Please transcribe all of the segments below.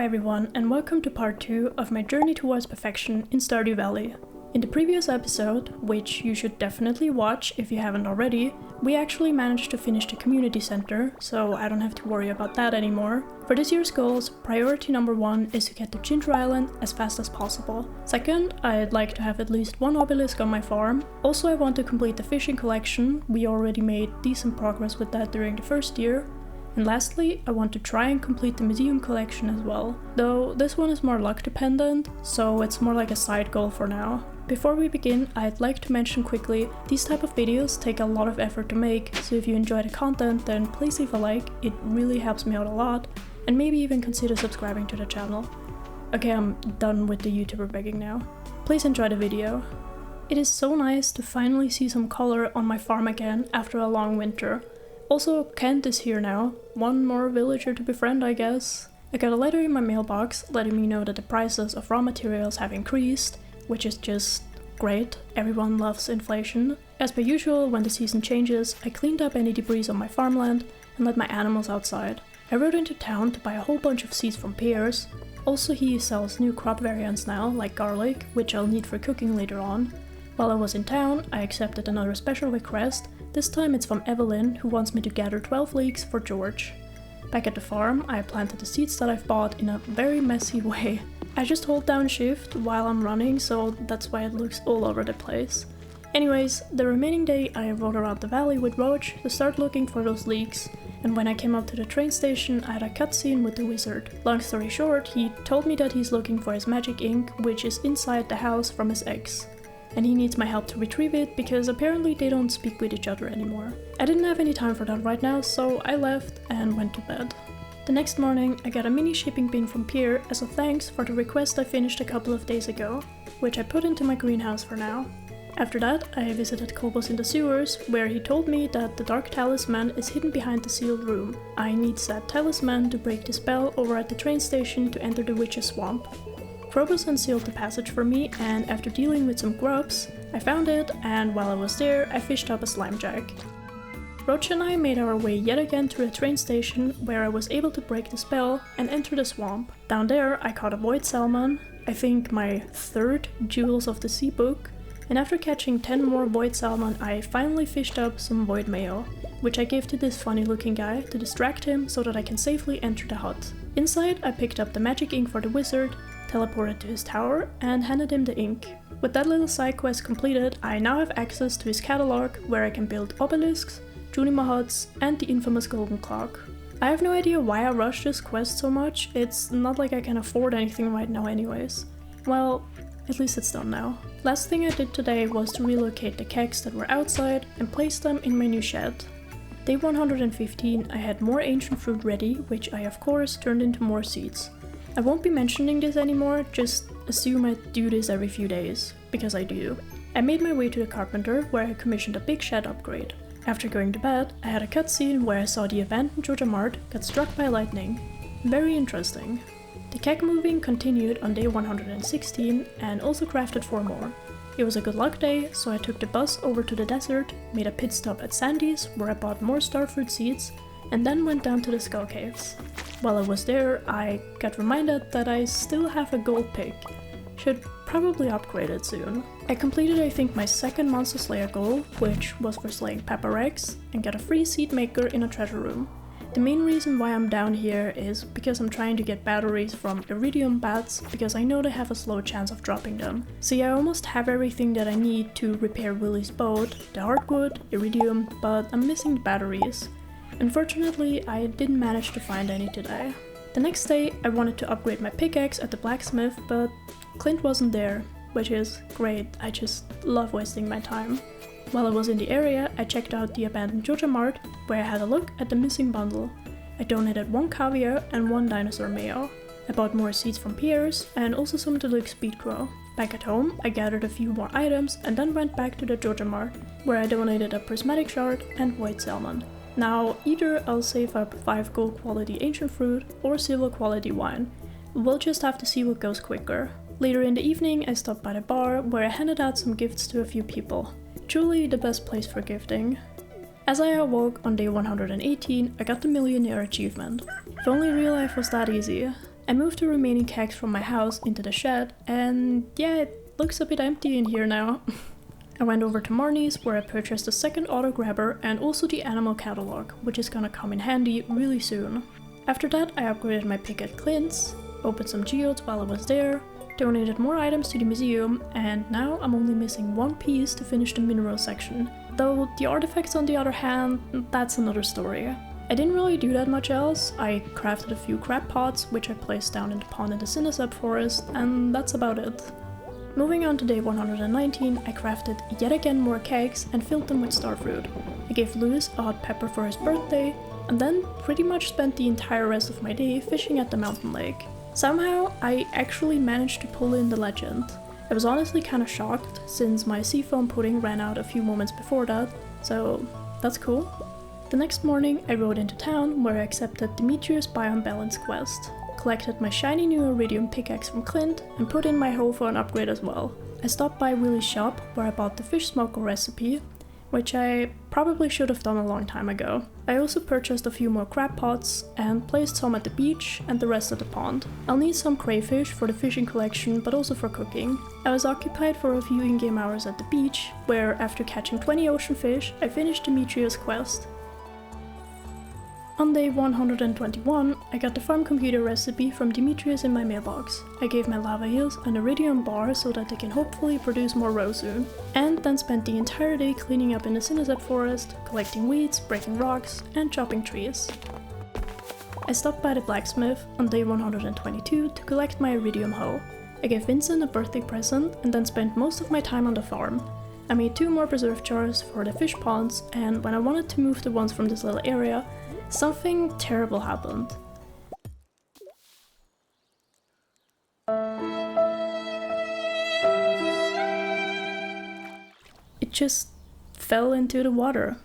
everyone, and welcome to part 2 of my journey towards perfection in Stardew Valley. In the previous episode, which you should definitely watch if you haven't already, we actually managed to finish the community center, so I don't have to worry about that anymore. For this year's goals, priority number 1 is to get to Ginger Island as fast as possible. Second, I'd like to have at least one obelisk on my farm. Also, I want to complete the fishing collection. We already made decent progress with that during the first year. And lastly, I want to try and complete the museum collection as well, though this one is more luck dependent, so it's more like a side goal for now. Before we begin, I'd like to mention quickly, these type of videos take a lot of effort to make, so if you enjoy the content then please leave a like, it really helps me out a lot, and maybe even consider subscribing to the channel. Okay, I'm done with the YouTuber begging now. Please enjoy the video. It is so nice to finally see some color on my farm again after a long winter. Also, Kent is here now, one more villager to befriend I guess. I got a letter in my mailbox letting me know that the prices of raw materials have increased, which is just great, everyone loves inflation. As per usual, when the season changes, I cleaned up any debris on my farmland and let my animals outside. I rode into town to buy a whole bunch of seeds from Piers. Also, he sells new crop variants now, like garlic, which I'll need for cooking later on. While I was in town, I accepted another special request. This time it's from Evelyn, who wants me to gather 12 leeks for George. Back at the farm, I planted the seeds that I've bought in a very messy way. I just hold down shift while I'm running, so that's why it looks all over the place. Anyways, the remaining day I rode around the valley with Roach to start looking for those leeks, and when I came up to the train station I had a cutscene with the wizard. Long story short, he told me that he's looking for his magic ink, which is inside the house from his ex. And he needs my help to retrieve it because apparently they don't speak with each other anymore. I didn't have any time for that right now, so I left and went to bed. The next morning I got a mini shipping bin from Pierre as a thanks for the request I finished a couple of days ago, which I put into my greenhouse for now. After that I visited Kobos in the sewers, where he told me that the dark talisman is hidden behind the sealed room. I need that talisman to break the spell over at the train station to enter the witch's swamp. Krobos unsealed the passage for me, and after dealing with some grubs, I found it, and while I was there, I fished up a slimejack. Roach and I made our way yet again to the train station, where I was able to break the spell and enter the swamp. Down there, I caught a void salmon, I think my third Jewels of the Sea book, and after catching 10 more void salmon, I finally fished up some void mayo, which I gave to this funny looking guy to distract him so that I can safely enter the hut. Inside, I picked up the magic ink for the wizard, teleported to his tower, and handed him the ink. With that little side quest completed, I now have access to his catalog, where I can build obelisks, Junima huts, and the infamous golden clock. I have no idea why I rushed this quest so much, it's not like I can afford anything right now anyways. Well, at least it's done now. Last thing I did today was to relocate the kegs that were outside and place them in my new shed. Day 115 I had more ancient fruit ready, which I of course turned into more seeds. I won't be mentioning this anymore, just assume I do this every few days, because I do. I made my way to the carpenter, where I commissioned a big shed upgrade. After going to bed, I had a cutscene where I saw the abandoned Georgia Mart get struck by lightning. Very interesting. The keg moving continued on day 116 and also crafted 4 more. It was a good luck day, so I took the bus over to the desert, made a pit stop at Sandy's where I bought more starfruit seeds, and then went down to the Skull Caves. While I was there, I got reminded that I still have a gold pick. Should probably upgrade it soon. I completed I think my second Monster Slayer goal, which was for slaying Pepper Rex, and got a free seed maker in a treasure room. The main reason why I'm down here is because I'm trying to get batteries from iridium bats, because I know they have a slow chance of dropping them. See, I almost have everything that I need to repair Willie's boat, the hardwood, iridium, but I'm missing the batteries. Unfortunately, I didn't manage to find any today. The next day, I wanted to upgrade my pickaxe at the blacksmith, but Clint wasn't there, which is great, I just love wasting my time. While I was in the area, I checked out the abandoned Georgia Mart, where I had a look at the missing bundle. I donated 1 caviar and 1 dinosaur mayo. I bought more seeds from Piers, and also some deluxe speed grow. Back at home, I gathered a few more items and then went back to the Georgia Mart, where I donated a prismatic shard and void salmon. Now, either I'll save up 5 gold quality ancient fruit or silver quality wine. We'll just have to see what goes quicker. Later in the evening, I stopped by the bar, where I handed out some gifts to a few people. Truly the best place for gifting. As I awoke on day 118, I got the millionaire achievement. If only real life was that easy. I moved the remaining kegs from my house into the shed, and yeah, it looks a bit empty in here now. I went over to Marnie's, where I purchased a second auto grabber and also the animal catalog, which is gonna come in handy really soon. After that, I upgraded my pick at Clint's, opened some geodes while I was there, donated more items to the museum, and now I'm only missing one piece to finish the mineral section. Though the artifacts, on the other hand, that's another story. I didn't really do that much else. I crafted a few crab pots, which I placed down in the pond in the Cinesep forest, and that's about it. Moving on to day 119, I crafted yet again more kegs and filled them with starfruit. I gave Lewis a hot pepper for his birthday, and then pretty much spent the entire rest of my day fishing at the mountain lake. Somehow, I actually managed to pull in the legend. I was honestly kinda shocked, since my seafoam pudding ran out a few moments before that, so that's cool. The next morning, I rode into town, where I accepted Demetrius' Biome Balance quest, collected my shiny new iridium pickaxe from Clint, and put in my hoe for an upgrade as well. I stopped by Willie's shop, where I bought the fish smoker recipe, which I probably should have done a long time ago. I also purchased a few more crab pots and placed some at the beach and the rest at the pond. I'll need some crayfish for the fishing collection, but also for cooking. I was occupied for a few in-game hours at the beach, where after catching 20 ocean fish, I finished Demetrius' quest. On day 121, I got the farm computer recipe from Demetrius in my mailbox. I gave my lava eels an iridium bar so that they can hopefully produce more roe soon, and then spent the entire day cleaning up in the Cinesep forest, collecting weeds, breaking rocks, and chopping trees. I stopped by the blacksmith on day 122 to collect my iridium hoe. I gave Vincent a birthday present and then spent most of my time on the farm. I made 2 more preserve jars for the fish ponds, and when I wanted to move the ones from this little area, something terrible happened. It just fell into the water.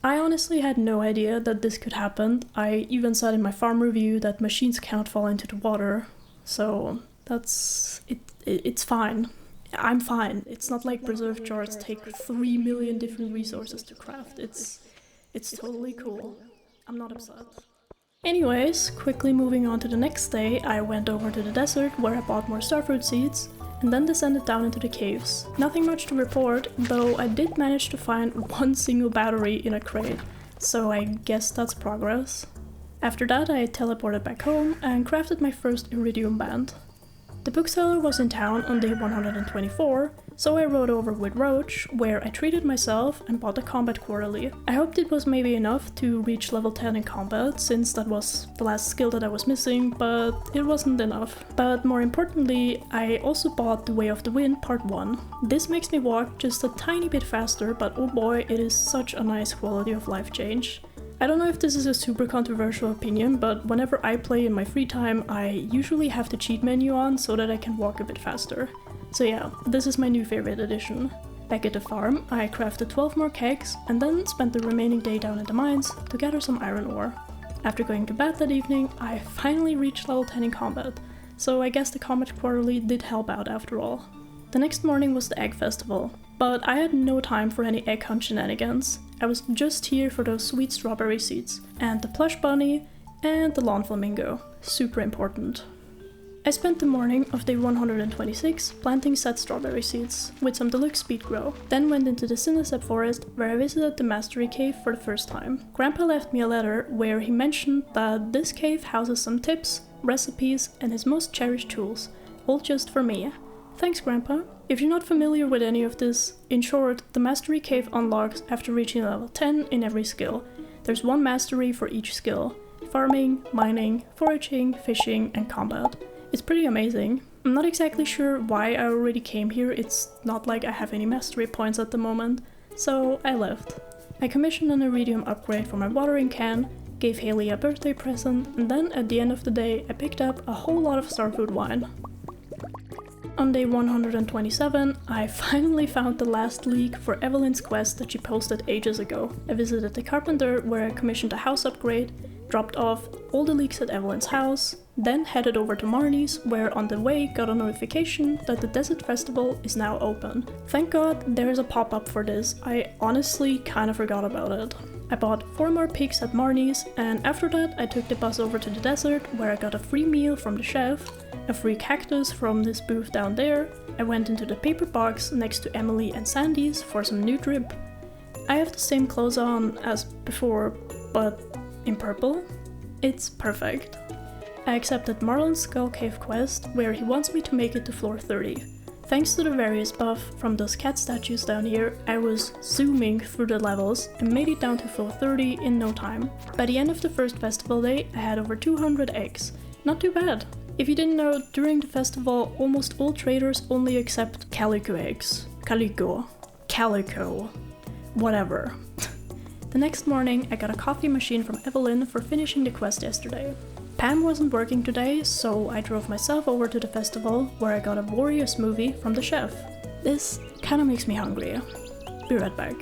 I honestly had no idea that this could happen. I even said in my farm review that machines cannot fall into the water, so that's it. It's fine. I'm fine. It's not like preserve jars take 3 million different resources to craft. It's totally cool. I'm not upset. Anyways, quickly moving on to the next day, I went over to the desert where I bought more starfruit seeds, and then descended down into the caves. Nothing much to report, though I did manage to find 1 single battery in a crate, so I guess that's progress. After that, I teleported back home and crafted my first iridium band. The bookseller was in town on day 124, so I rode over with Roach, where I treated myself and bought a combat quarterly. I hoped it was maybe enough to reach level 10 in combat, since that was the last skill that I was missing, but it wasn't enough. But more importantly, I also bought The Way of the Wind Part 1. This makes me walk just a tiny bit faster, but oh boy, it is such a nice quality of life change. I don't know if this is a super controversial opinion, but whenever I play in my free time, I usually have the cheat menu on so that I can walk a bit faster. So yeah, this is my new favorite addition. Back at the farm, I crafted 12 more kegs and then spent the remaining day down in the mines to gather some iron ore. After going to bed that evening, I finally reached level 10 in combat, so I guess the combat quarterly did help out after all. The next morning was the egg festival, but I had no time for any egg hunt shenanigans. I was just here for those sweet strawberry seeds, and the plush bunny, and the lawn flamingo. Super important. I spent the morning of day 126 planting set strawberry seeds, with some deluxe speed grow, then went into the Cinesep forest where I visited the Mastery Cave for the first time. Grandpa left me a letter where he mentioned that this cave houses some tips, recipes, and his most cherished tools, all just for me. Thanks, Grandpa. If you're not familiar with any of this, in short, the Mastery Cave unlocks after reaching level 10 in every skill. There's 1 mastery for each skill: farming, mining, foraging, fishing, and combat. It's pretty amazing. I'm not exactly sure why I already came here, it's not like I have any mastery points at the moment, so I left. I commissioned an iridium upgrade for my watering can, gave Haley a birthday present, and then at the end of the day I picked up a whole lot of starfruit wine. On day 127, I finally found the last leak for Evelyn's quest that she posted ages ago. I visited the carpenter where I commissioned a house upgrade, dropped off all the leaks at Evelyn's house, then headed over to Marnie's where on the way got a notification that the Desert Festival is now open. Thank God there is a pop-up for this, I honestly kinda forgot about it. I bought 4 more pigs at Marnie's, and after that I took the bus over to the desert where I got a free meal from the chef, a free cactus from this booth down there. I went into the paper box next to Emily and Sandy's for some new drip. I have the same clothes on as before, but in purple. It's perfect. I accepted Marlon's Skull Cave quest, where he wants me to make it to floor 30. Thanks to the various buff from those cat statues down here, I was zooming through the levels and made it down to floor 30 in no time. By the end of the first festival day, I had over 200 eggs. Not too bad. If you didn't know, during the festival, almost all traders only accept calico eggs. Calico. Whatever. The next morning, I got a coffee machine from Evelyn for finishing the quest yesterday. Pam wasn't working today, so I drove myself over to the festival, where I got a warrior smoothie from the chef. This kinda makes me hungry. Be right back.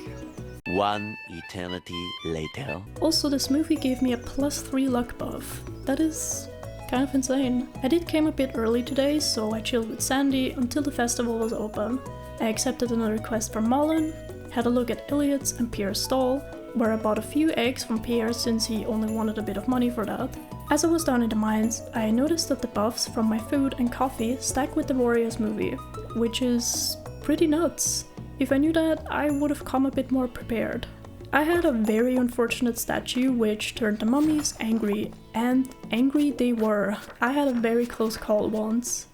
One eternity later. Also, the smoothie gave me a +3 luck buff. That is kind of insane. I did came a bit early today, so I chilled with Sandy until the festival was open. I accepted another quest from Marlon, had a look at Elliot's and Pierre's stall, where I bought a few eggs from Pierre since he only wanted a bit of money for that. As I was down in the mines, I noticed that the buffs from my food and coffee stack with the warrior smoothie, which is pretty nuts. If I knew that, I would have come a bit more prepared. I had a very unfortunate statue which turned the mummies angry, and angry they were. I had a very close call once.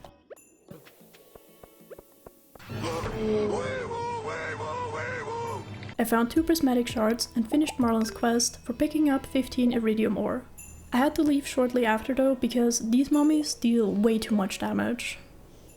I found 2 prismatic shards and finished Marlon's quest for picking up 15 iridium ore. I had to leave shortly after though, because these mummies deal way too much damage.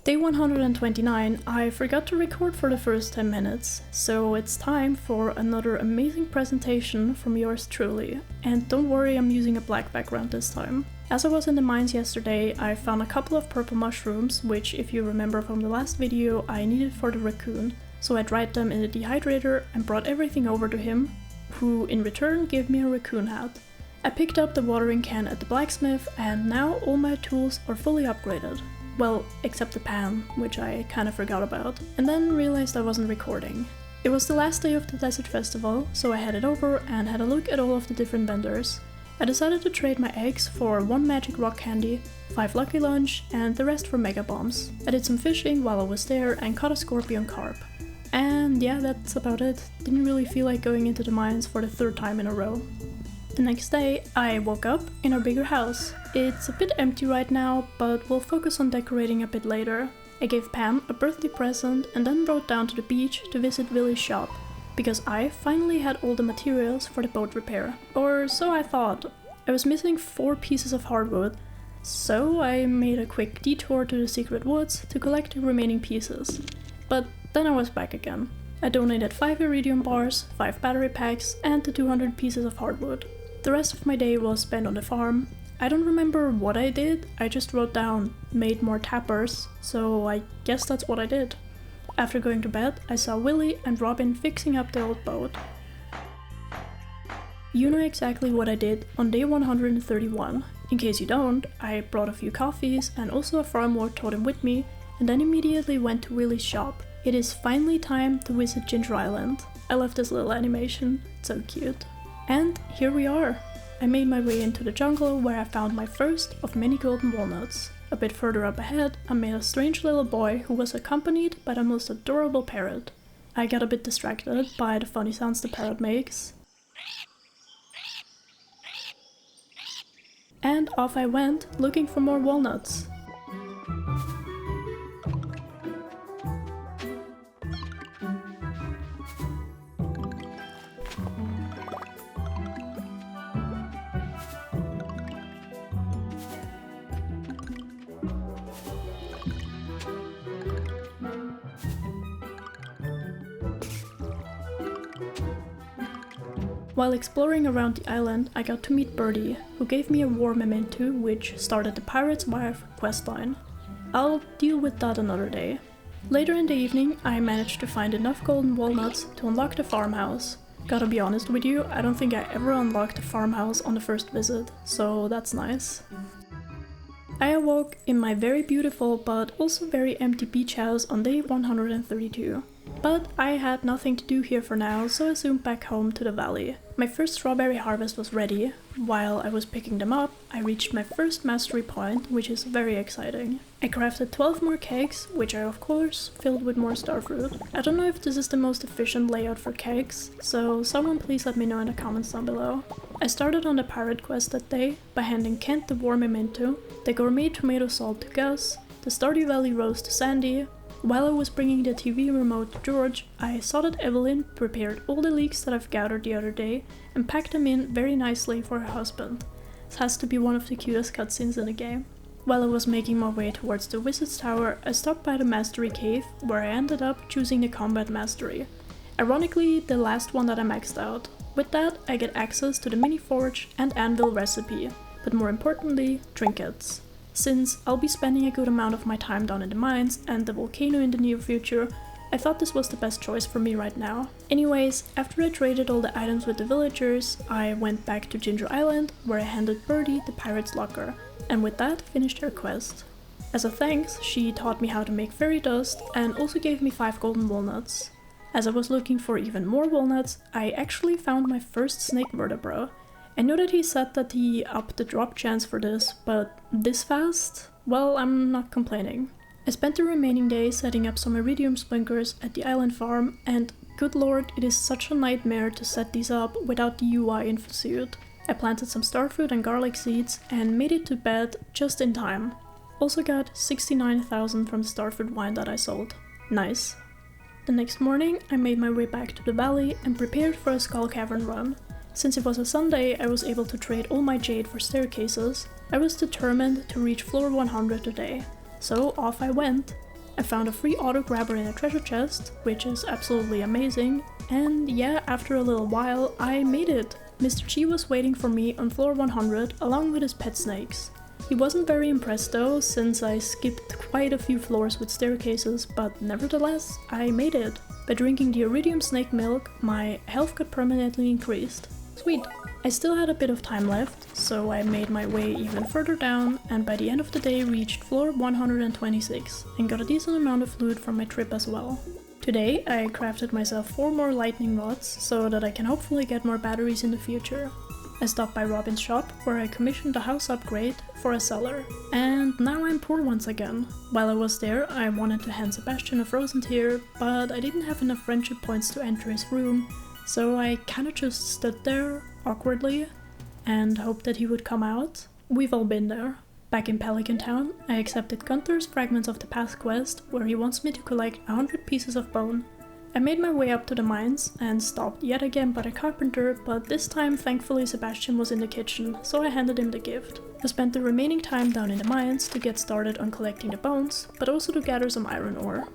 Day 129, I forgot to record for the first 10 minutes, so it's time for another amazing presentation from yours truly. And don't worry, I'm using a black background this time. As I was in the mines yesterday, I found a couple of purple mushrooms, which if you remember from the last video, I needed for the raccoon. So I dried them in the dehydrator and brought everything over to him, who in return gave me a raccoon hat. I picked up the watering can at the blacksmith, and now all my tools are fully upgraded. Well, except the pan, which I kinda forgot about, and then realized I wasn't recording. It was the last day of the Desert Festival, so I headed over and had a look at all of the different vendors. I decided to trade my eggs for 1 magic rock candy, 5 lucky lunch, and the rest for mega bombs. I did some fishing while I was there and caught a scorpion carp. And yeah, that's about it. Didn't really feel like going into the mines for the 3rd time in a row. The next day, I woke up in our bigger house. It's a bit empty right now, but we'll focus on decorating a bit later. I gave Pam a birthday present and then rode down to the beach to visit Willie's shop, because I finally had all the materials for the boat repair. Or so I thought. I was missing 4 pieces of hardwood, so I made a quick detour to the secret woods to collect the remaining pieces. But then I was back again. I donated 5 iridium bars, 5 battery packs, and the 200 pieces of hardwood. The rest of my day was spent on the farm. I don't remember what I did, I just wrote down, made more tappers, so I guess that's what I did. After going to bed, I saw Willie and Robin fixing up the old boat. You know exactly what I did on day 131. In case you don't, I brought a few coffees and also a farm ward totem with me, and then immediately went to Willie's shop. It is finally time to visit Ginger Island. I love this little animation, it's so cute. And here we are. I made my way into the jungle where I found my first of many golden walnuts. A bit further up ahead, I met a strange little boy who was accompanied by the most adorable parrot. I got a bit distracted by the funny sounds the parrot makes. And off I went, looking for more walnuts. While exploring around the island, I got to meet Birdie, who gave me a war memento which started the Pirate's Wife questline. I'll deal with that another day. Later in the evening, I managed to find enough golden walnuts to unlock the farmhouse. Gotta be honest with you, I don't think I ever unlocked the farmhouse on the first visit, so that's nice. I awoke in my very beautiful but also very empty beach house on day 132. But I had nothing to do here for now, so I zoomed back home to the valley. My first strawberry harvest was ready. While I was picking them up, I reached my first mastery point, which is very exciting. I crafted 12 more cakes, which I of course filled with more starfruit. I don't know if this is the most efficient layout for cakes, so someone please let me know in the comments down below. I started on the pirate quest that day by handing Kent the War Memento, the gourmet tomato salt to Gus, the Stardew Valley rose to Sandy. While I was bringing the TV remote to George, I saw that Evelyn prepared all the leeks that I've gathered the other day and packed them in very nicely for her husband. This has to be one of the cutest cutscenes in the game. While I was making my way towards the Wizard's Tower, I stopped by the Mastery Cave, where I ended up choosing the Combat Mastery. Ironically, the last one that I maxed out. With that, I get access to the mini forge and anvil recipe, but more importantly, trinkets. Since I'll be spending a good amount of my time down in the mines and the volcano in the near future, I thought this was the best choice for me right now. Anyways, after I traded all the items with the villagers, I went back to Ginger Island, where I handed Birdie the pirate's locker, and with that finished her quest. As a thanks, she taught me how to make fairy dust and also gave me 5 golden walnuts. As I was looking for even more walnuts, I actually found my first snake vertebra. I know that he said that he upped the drop chance for this, but this fast? Well, I'm not complaining. I spent the remaining day setting up some iridium splinkers at the island farm, and good lord, it is such a nightmare to set these up without the UI info suit. I planted some starfruit and garlic seeds and made it to bed just in time. Also got 69,000 from the starfruit wine that I sold. Nice. The next morning I made my way back to the valley and prepared for a Skull Cavern run. Since it was a Sunday, I was able to trade all my jade for staircases. I was determined to reach floor 100 today, so off I went. I found a free auto grabber in a treasure chest, which is absolutely amazing, and yeah, after a little while, I made it. Mr. Chi was waiting for me on floor 100 along with his pet snakes. He wasn't very impressed though, since I skipped quite a few floors with staircases, but nevertheless, I made it. By drinking the iridium snake milk, my health got permanently increased. Sweet. I still had a bit of time left, so I made my way even further down and by the end of the day reached floor 126 and got a decent amount of loot from my trip as well. Today I crafted myself 4 more lightning rods so that I can hopefully get more batteries in the future. I stopped by Robin's shop where I commissioned a house upgrade for a cellar. And now I'm poor once again. While I was there I wanted to hand Sebastian a frozen tear, but I didn't have enough friendship points to enter his room. So I kinda just stood there, awkwardly, and hoped that he would come out. We've all been there. Back in Pelican Town, I accepted Gunther's Fragments of the Past quest, where he wants me to collect 100 pieces of bone. I made my way up to the mines, and stopped yet again by the carpenter, but this time thankfully Sebastian was in the kitchen, so I handed him the gift. I spent the remaining time down in the mines to get started on collecting the bones, but also to gather some iron ore.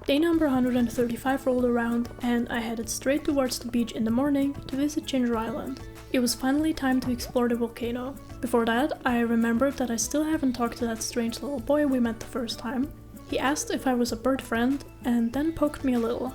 Day number 135 rolled around, and I headed straight towards the beach in the morning to visit Ginger Island. It was finally time to explore the volcano. Before that, I remembered that I still haven't talked to that strange little boy we met the first time. He asked if I was a bird friend, and then poked me a little.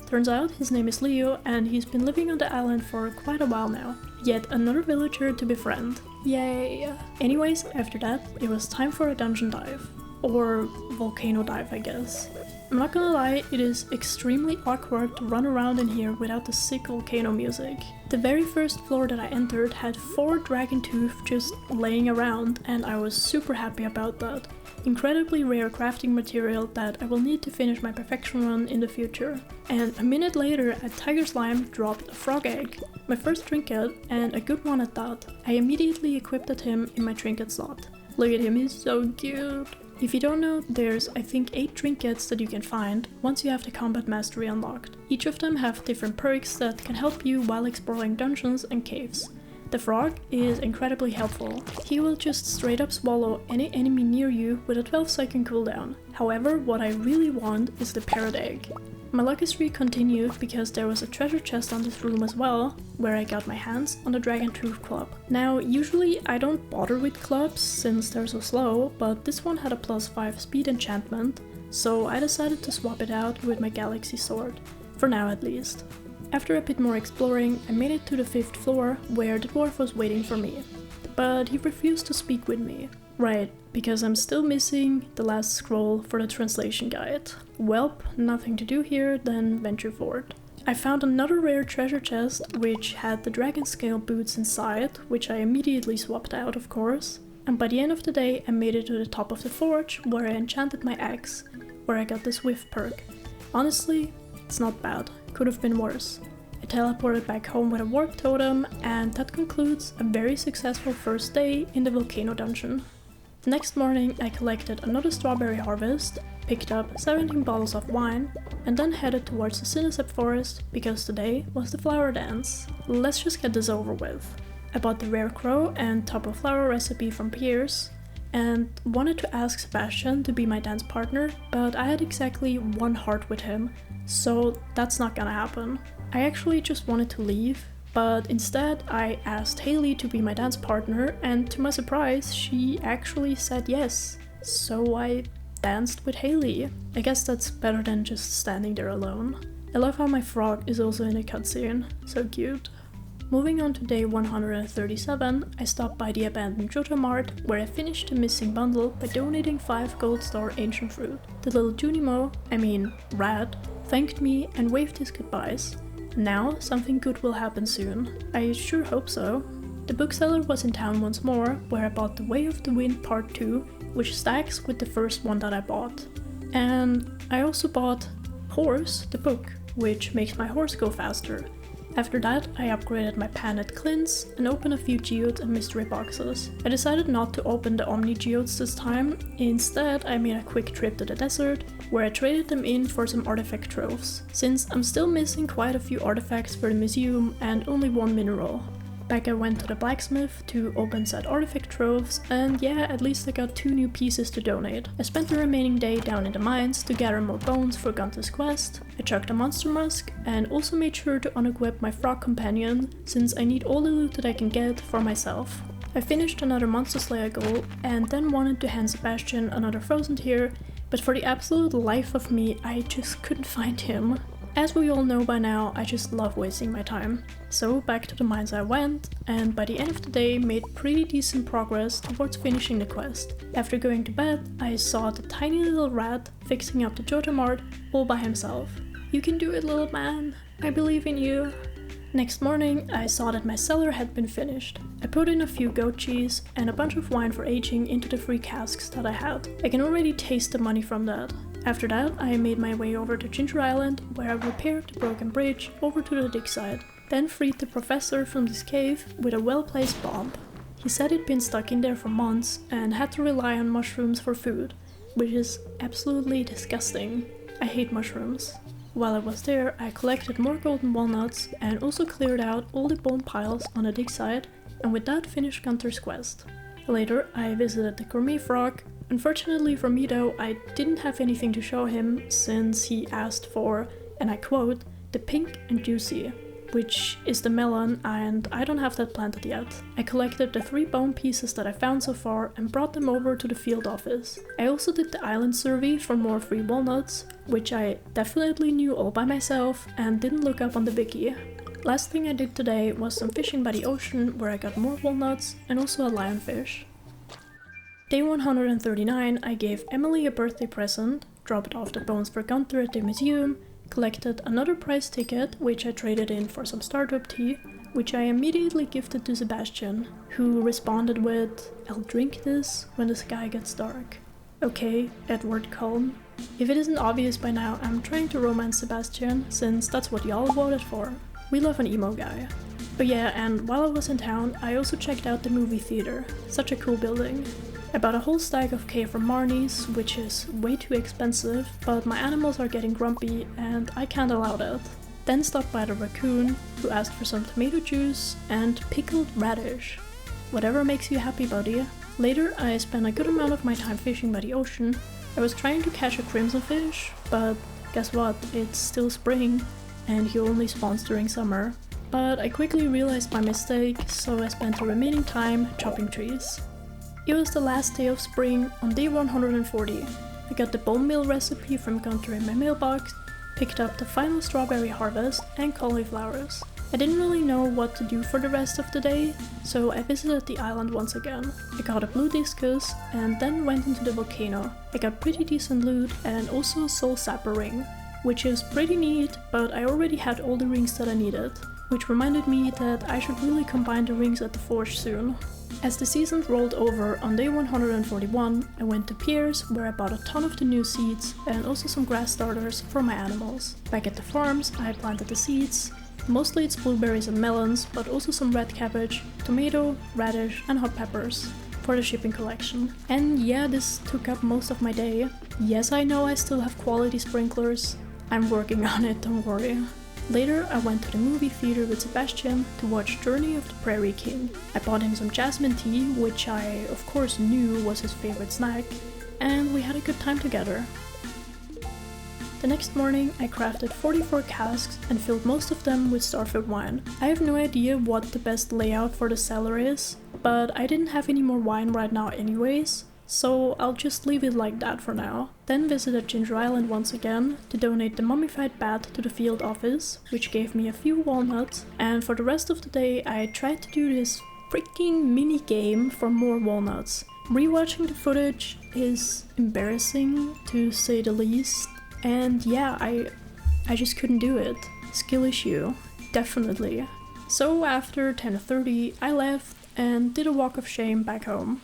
Turns out his name is Leo, and he's been living on the island for quite a while now. Yet another villager to befriend. Yay! Anyways, after that, it was time for a dungeon dive. Or volcano dive, I guess. I'm not gonna lie, it is extremely awkward to run around in here without the sick volcano music. The very first floor that I entered had 4 dragon tooth just laying around, and I was super happy about that. Incredibly rare crafting material that I will need to finish my perfection run in the future. And a minute later, a tiger slime dropped a frog egg. My first trinket, and a good one at that. I immediately equipped him in my trinket slot. Look at him, he's so cute. If you don't know, there's I think 8 trinkets that you can find once you have the combat mastery unlocked. Each of them have different perks that can help you while exploring dungeons and caves. The frog is incredibly helpful. He will just straight up swallow any enemy near you with a 12-second cooldown. However, what I really want is the parrot egg. My lucky streak continued because there was a treasure chest on this room as well, where I got my hands on the Dragon Tooth Club. Now, usually I don't bother with clubs since they're so slow, but this one had a +5 speed enchantment, so I decided to swap it out with my Galaxy Sword, for now at least. After a bit more exploring, I made it to the 5th floor, where the dwarf was waiting for me. But he refused to speak with me. Right, because I'm still missing the last scroll for the translation guide. Welp, nothing to do here, then venture forward. I found another rare treasure chest which had the dragon scale boots inside, which I immediately swapped out, of course. And by the end of the day I made it to the top of the forge where I enchanted my axe, where I got the Swift perk. Honestly, it's not bad, could have been worse. I teleported back home with a warp totem, and that concludes a very successful first day in the volcano dungeon. The next morning I collected another strawberry harvest, picked up 17 bottles of wine, and then headed towards the Cinesep forest because today was the flower dance. Let's just get this over with. I bought the rare crow and top of flower recipe from Piers, and wanted to ask Sebastian to be my dance partner, but I had exactly 1 heart with him, so that's not gonna happen. I actually just wanted to leave, but instead I asked Haley to be my dance partner, and to my surprise she actually said yes. So I danced with Haley. I guess that's better than just standing there alone. I love how my frog is also in a cutscene, so cute. Moving on to day 137, I stopped by the abandoned Johto Mart, where I finished the missing bundle by donating 5 gold star ancient fruit. The little Junimo, Rat, thanked me and waved his goodbyes. Now something good will happen soon. I sure hope so. The bookseller was in town once more, where I bought The Way of the Wind Part 2, which stacks with the first one that I bought. And I also bought Horse, the book, which makes my horse go faster. After that, I upgraded my Panet Clins and opened a few geodes and mystery boxes. I decided not to open the Omni geodes this time. Instead, I made a quick trip to the desert, where I traded them in for some artifact troves, since I'm still missing quite a few artifacts for the museum and only 1 mineral. Back I went to the blacksmith to open said artifact troves, and yeah, at least I got 2 new pieces to donate. I spent the remaining day down in the mines to gather more bones for Gunther's quest. I chucked a monster musk, and also made sure to unequip my frog companion, since I need all the loot that I can get for myself. I finished another Monster Slayer goal, and then wanted to hand Sebastian another frozen tier, but for the absolute life of me, I just couldn't find him. As we all know by now, I just love wasting my time. So back to the mines I went, and by the end of the day made pretty decent progress towards finishing the quest. After going to bed, I saw the tiny little rat fixing up the Johto Mart all by himself. You can do it, little man. I believe in you. Next morning, I saw that my cellar had been finished. I put in a few goat cheese and a bunch of wine for aging into the free casks that I had. I can already taste the money from that. After that, I made my way over to Ginger Island, where I repaired the broken bridge over to the dig site, then freed the professor from this cave with a well-placed bomb. He said he'd been stuck in there for months and had to rely on mushrooms for food, which is absolutely disgusting. I hate mushrooms. While I was there, I collected more golden walnuts and also cleared out all the bone piles on the dig site, and with that finished Gunther's quest. Later, I visited the gourmet frog. Unfortunately for me though, I didn't have anything to show him since he asked for, and I quote, the pink and juicy, which is the melon, and I don't have that planted yet. I collected the 3 bone pieces that I found so far and brought them over to the field office. I also did the island survey for more free walnuts, which I definitely knew all by myself and didn't look up on the wiki. Last thing I did today was some fishing by the ocean, where I got more walnuts and also a lionfish. Day 139, I gave Emily a birthday present, dropped off the bones for Gunther at the museum, collected another prize ticket, which I traded in for some startup tea, which I immediately gifted to Sebastian, who responded with, "I'll drink this when the sky gets dark." Okay, Edward Cullen. If it isn't obvious by now, I'm trying to romance Sebastian, since that's what y'all voted for. We love an emo guy. But yeah, and while I was in town, I also checked out the movie theater. Such a cool building. I bought a whole stack of cake from Marnie's, which is way too expensive, but my animals are getting grumpy and I can't allow that. Then stopped by the raccoon, who asked for some tomato juice and pickled radish. Whatever makes you happy, buddy. Later, I spent a good amount of my time fishing by the ocean. I was trying to catch a crimson fish, but guess what, it's still spring, and he only spawns during summer. But I quickly realized my mistake, so I spent the remaining time chopping trees. It was the last day of spring on day 140. I got the bone meal recipe from Gunther in my mailbox, picked up the final strawberry harvest and cauliflowers. I didn't really know what to do for the rest of the day, so I visited the island once again. I got a blue discus and then went into the volcano. I got pretty decent loot and also a soul sapper ring, which is pretty neat, but I already had all the rings that I needed, which reminded me that I should really combine the rings at the forge soon. As the season rolled over, on day 141, I went to Pierre's where I bought a ton of the new seeds and also some grass starters for my animals. Back at the farms, I planted the seeds. Mostly it's blueberries and melons, but also some red cabbage, tomato, radish and hot peppers for the shipping collection. And yeah, this took up most of my day. Yes, I know I still have quality sprinklers. I'm working on it, don't worry. Later, I went to the movie theater with Sebastian to watch Journey of the Prairie King. I bought him some jasmine tea, which I of course knew was his favorite snack, and we had a good time together. The next morning, I crafted 44 casks and filled most of them with Starfruit wine. I have no idea what the best layout for the cellar is, but I didn't have any more wine right now anyways, so I'll just leave it like that for now. Then visited Ginger Island once again to donate the mummified bat to the field office, which gave me a few walnuts, and for the rest of the day I tried to do this freaking mini game for more walnuts. Rewatching the footage is embarrassing to say the least, and yeah, I just couldn't do it. Skill issue, definitely. So after 10:30 I left and did a walk of shame back home.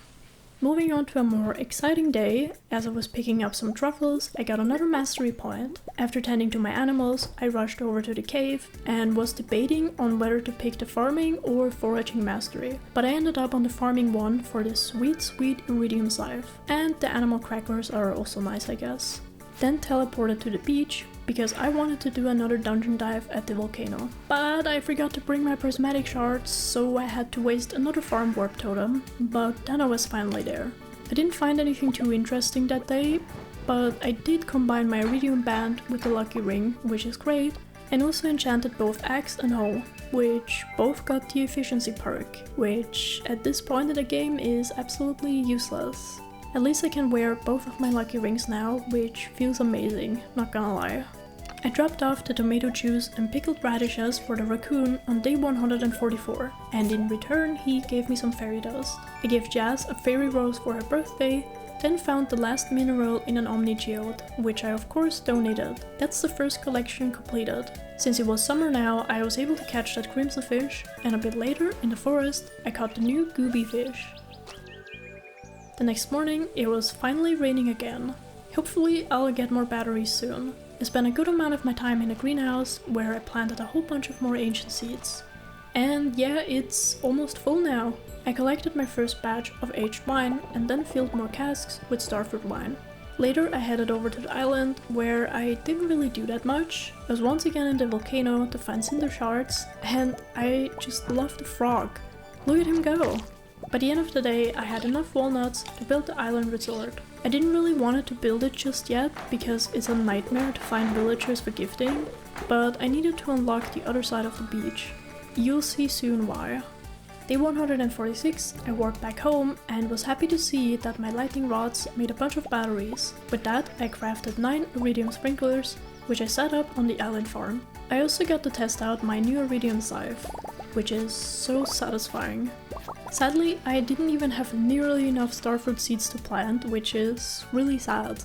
Moving on to a more exciting day, as I was picking up some truffles, I got another mastery point. After tending to my animals, I rushed over to the cave and was debating on whether to pick the farming or foraging mastery, but I ended up on the farming one for this sweet iridium scythe. And the animal crackers are also nice, I guess. Then teleported to the beach, because I wanted to do another dungeon dive at the volcano. But I forgot to bring my prismatic shards, so I had to waste another farm warp totem, but then I was finally there. I didn't find anything too interesting that day, but I did combine my iridium band with the lucky ring, which is great, and also enchanted both axe and hoe, which both got the efficiency perk, which at this point in the game is absolutely useless. At least I can wear both of my lucky rings now, which feels amazing, not gonna lie. I dropped off the tomato juice and pickled radishes for the raccoon on day 144, and in return he gave me some fairy dust. I gave Jazz a fairy rose for her birthday, then found the last mineral in an Omni Geode, which I of course donated. That's the first collection completed. Since it was summer now, I was able to catch that crimson fish, and a bit later, in the forest, I caught the new gooby fish. The next morning, it was finally raining again. Hopefully I'll get more batteries soon. I spent a good amount of my time in a greenhouse, where I planted a whole bunch of more ancient seeds. And yeah, it's almost full now. I collected my first batch of aged wine and then filled more casks with Starfruit wine. Later I headed over to the island, where I didn't really do that much. I was once again in the volcano to find cinder shards, and I just love the frog. Look at him go! By the end of the day, I had enough walnuts to build the island resort. I didn't really want to build it just yet, because it's a nightmare to find villagers for gifting, but I needed to unlock the other side of the beach. You'll see soon why. Day 146, I walked back home and was happy to see that my lightning rods made a bunch of batteries. With that, I crafted 9 iridium sprinklers, which I set up on the island farm. I also got to test out my new iridium scythe, which is so satisfying. Sadly, I didn't even have nearly enough starfruit seeds to plant, which is really sad.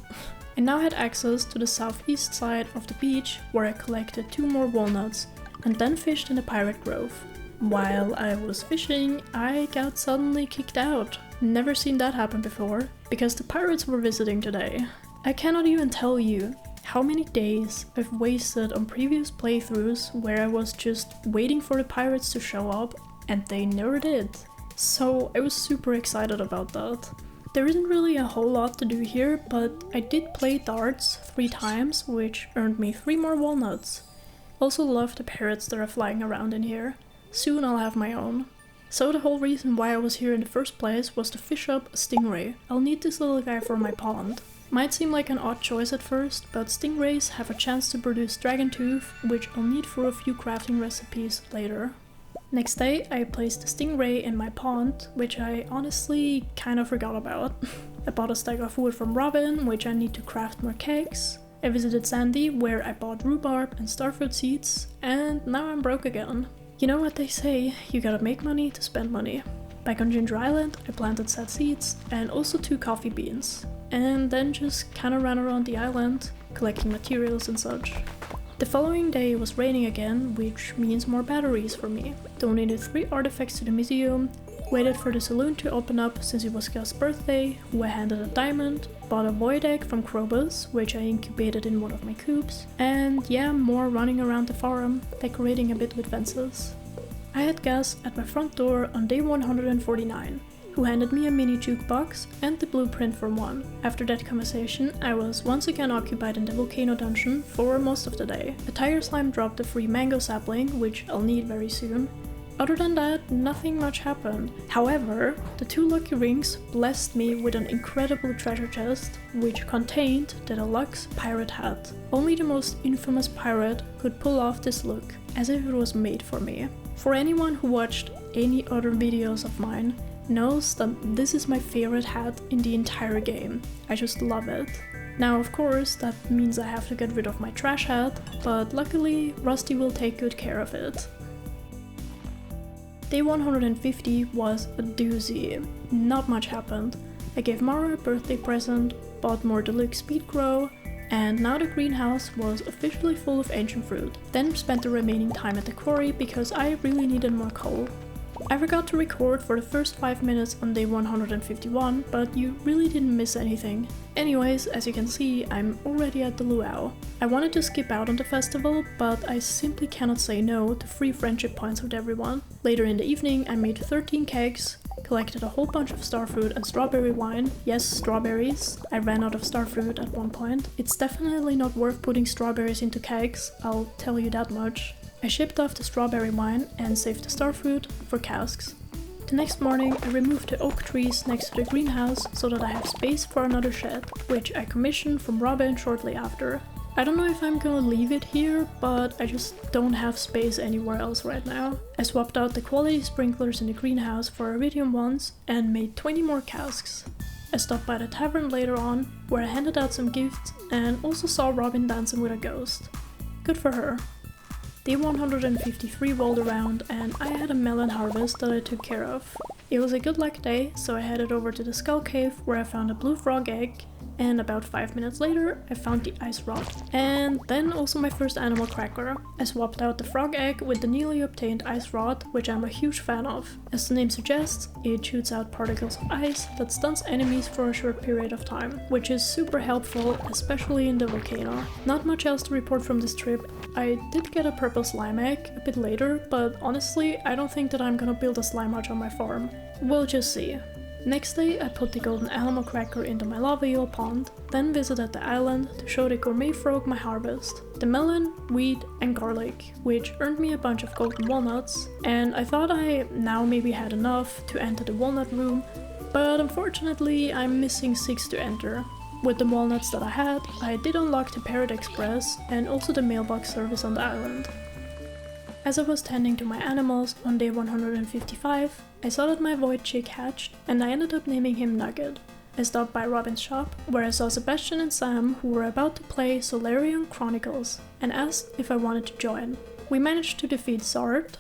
I now had access to the southeast side of the beach, where I collected 2 more walnuts, and then fished in the Pirate Grove. While I was fishing, I got suddenly kicked out. Never seen that happen before, because the pirates were visiting today. I cannot even tell you how many days I've wasted on previous playthroughs where I was just waiting for the pirates to show up, and they never did. So I was super excited about that. There isn't really a whole lot to do here, but I did play darts 3 times, which earned me 3 more walnuts. Also love the parrots that are flying around in here. Soon I'll have my own. So the whole reason why I was here in the first place was to fish up a stingray. I'll need this little guy for my pond. Might seem like an odd choice at first, but stingrays have a chance to produce dragon tooth, which I'll need for a few crafting recipes later. Next day, I placed the stingray in my pond, which I honestly kind of forgot about. I bought a stack of wood from Robin, which I need to craft more kegs. I visited Sandy, where I bought rhubarb and starfruit seeds, and now I'm broke again. You know what they say, you gotta make money to spend money. Back on Ginger Island, I planted sad seeds and also 2 coffee beans, and then just kinda ran around the island, collecting materials and such. The following day it was raining again, which means more batteries for me. Donated 3 artifacts to the museum, waited for the saloon to open up since it was Gus's birthday, who I handed a diamond, bought a void egg from Krobus, which I incubated in one of my cubes, and yeah, more running around the farm, decorating a bit with fences. I had Gus at my front door on day 149, who handed me a mini jukebox and the blueprint for one. After that conversation, I was once again occupied in the volcano dungeon for most of the day. A tiger slime dropped a free mango sapling, which I'll need very soon. Other than that, nothing much happened. However, the 2 lucky rings blessed me with an incredible treasure chest, which contained the deluxe pirate hat. Only the most infamous pirate could pull off this look, as if it was made for me. For anyone who watched any other videos of mine, knows that this is my favorite hat in the entire game. I just love it. Now of course that means I have to get rid of my trash hat, but luckily Rusty will take good care of it. Day 150 was a doozy. Not much happened. I gave Mara a birthday present, bought more deluxe speed grow, and now the greenhouse was officially full of ancient fruit. Then spent the remaining time at the quarry because I really needed more coal. I forgot to record for the first 5 minutes on day 151, but you really didn't miss anything. Anyways, as you can see, I'm already at the luau. I wanted to skip out on the festival, but I simply cannot say no to free friendship points with everyone. Later in the evening, I made 13 kegs, collected a whole bunch of starfruit and strawberry wine. Yes, strawberries. I ran out of starfruit at one point. It's definitely not worth putting strawberries into kegs, I'll tell you that much. I shipped off the strawberry wine and saved the starfruit for casks. The next morning I removed the oak trees next to the greenhouse so that I have space for another shed, which I commissioned from Robin shortly after. I don't know if I'm gonna leave it here, but I just don't have space anywhere else right now. I swapped out the quality sprinklers in the greenhouse for iridium ones and made 20 more casks. I stopped by the tavern later on, where I handed out some gifts and also saw Robin dancing with a ghost. Good for her. Day 153 rolled around and I had a melon harvest that I took care of. It was a good luck day, so I headed over to the Skull Cave where I found a blue frog egg, and about 5 minutes later I found the ice rod. And then also my first animal cracker. I swapped out the frog egg with the newly obtained ice rod, which I'm a huge fan of. As the name suggests, it shoots out particles of ice that stuns enemies for a short period of time, which is super helpful, especially in the volcano. Not much else to report from this trip. I did get a purple slime egg a bit later, but honestly I don't think that I'm gonna build a slime hutch on my farm. We'll just see. Next day I put the golden animal cracker into my lava eel pond, then visited the island to show the gourmet frog my harvest. The melon, wheat and garlic, which earned me a bunch of golden walnuts, and I thought I now maybe had enough to enter the walnut room, but unfortunately I'm missing 6 to enter. With the walnuts that I had, I did unlock the Parrot Express and also the mailbox service on the island. As I was tending to my animals on day 155, I saw that my void chick hatched and I ended up naming him Nugget. I stopped by Robin's shop, where I saw Sebastian and Sam who were about to play Solarian Chronicles, and asked if I wanted to join. We managed to defeat Gizarth,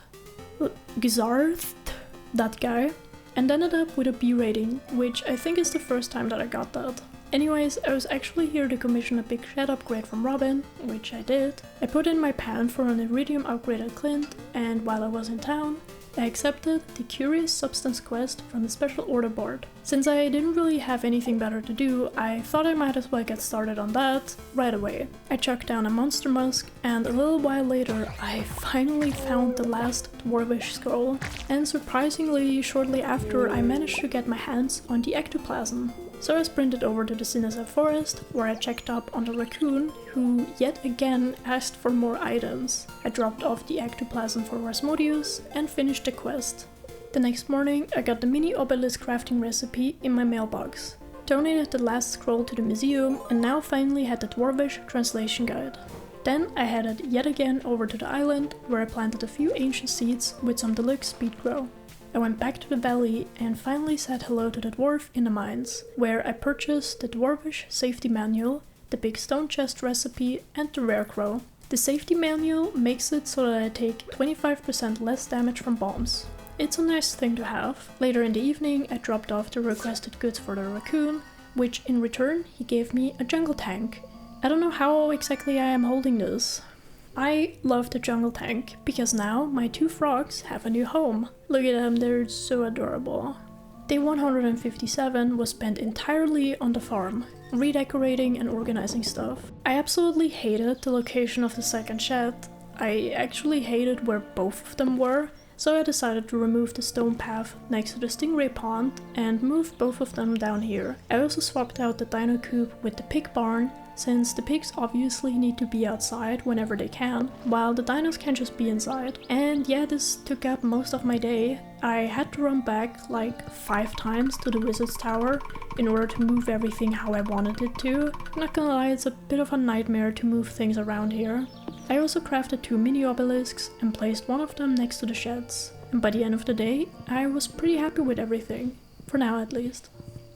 that guy, and ended up with a B rating, which I think is the first time that I got that. Anyways, I was actually here to commission a big shed upgrade from Robin, which I did. I put in my pan for an iridium upgraded Clint, and while I was in town, I accepted the Curious Substance quest from the Special Order board. Since I didn't really have anything better to do, I thought I might as well get started on that right away. I chucked down a Monster Musk, and a little while later I finally found the last Dwarvish scroll, and surprisingly shortly after I managed to get my hands on the ectoplasm. So I sprinted over to the Sinazep forest, where I checked up on the raccoon, who yet again asked for more items. I dropped off the ectoplasm for Rasmodius and finished the quest. The next morning I got the mini obelisk crafting recipe in my mailbox, donated the last scroll to the museum, and now finally had the Dwarvish translation guide. Then I headed yet again over to the island, where I planted a few ancient seeds with some deluxe speed grow. I went back to the valley and finally said hello to the dwarf in the mines, where I purchased the Dwarvish safety manual, the big stone chest recipe and the rare crow. The safety manual makes it so that I take 25% less damage from bombs. It's a nice thing to have. Later in the evening, I dropped off the requested goods for the raccoon, which in return he gave me a jungle tank. I don't know how exactly I am holding this. I love the jungle tank because now my 2 frogs have a new home. Look at them, they're so adorable. Day 157 was spent entirely on the farm, redecorating and organizing stuff. I absolutely hated the location of the second shed. I actually hated where both of them were, so I decided to remove the stone path next to the stingray pond and move both of them down here. I also swapped out the dino coop with the pig barn, since the pigs obviously need to be outside whenever they can, while the dinos can just be inside. And yeah, this took up most of my day. I had to run back like 5 times to the wizard's tower in order to move everything how I wanted it to. Not gonna lie, it's a bit of a nightmare to move things around here. I also crafted 2 mini obelisks and placed one of them next to the sheds. And by the end of the day, I was pretty happy with everything. For now at least.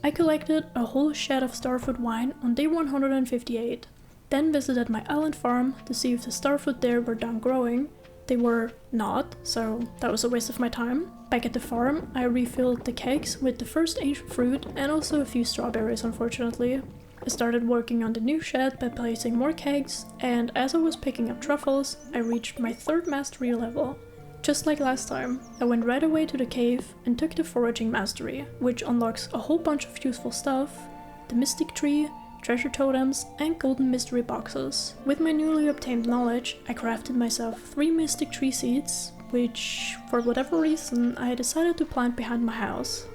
I collected a whole shed of starfood wine on day 158, then visited my island farm to see if the starfood there were done growing. They were not, so that was a waste of my time. Back at the farm, I refilled the kegs with the first ancient fruit and also a few strawberries, unfortunately. I started working on the new shed by placing more kegs, and as I was picking up truffles, I reached my 3rd mastery level. Just like last time, I went right away to the cave and took the foraging mastery, which unlocks a whole bunch of useful stuff, the mystic tree, treasure totems, and golden mystery boxes. With my newly obtained knowledge, I crafted myself 3 mystic tree seeds, which, for whatever reason, I decided to plant behind my house.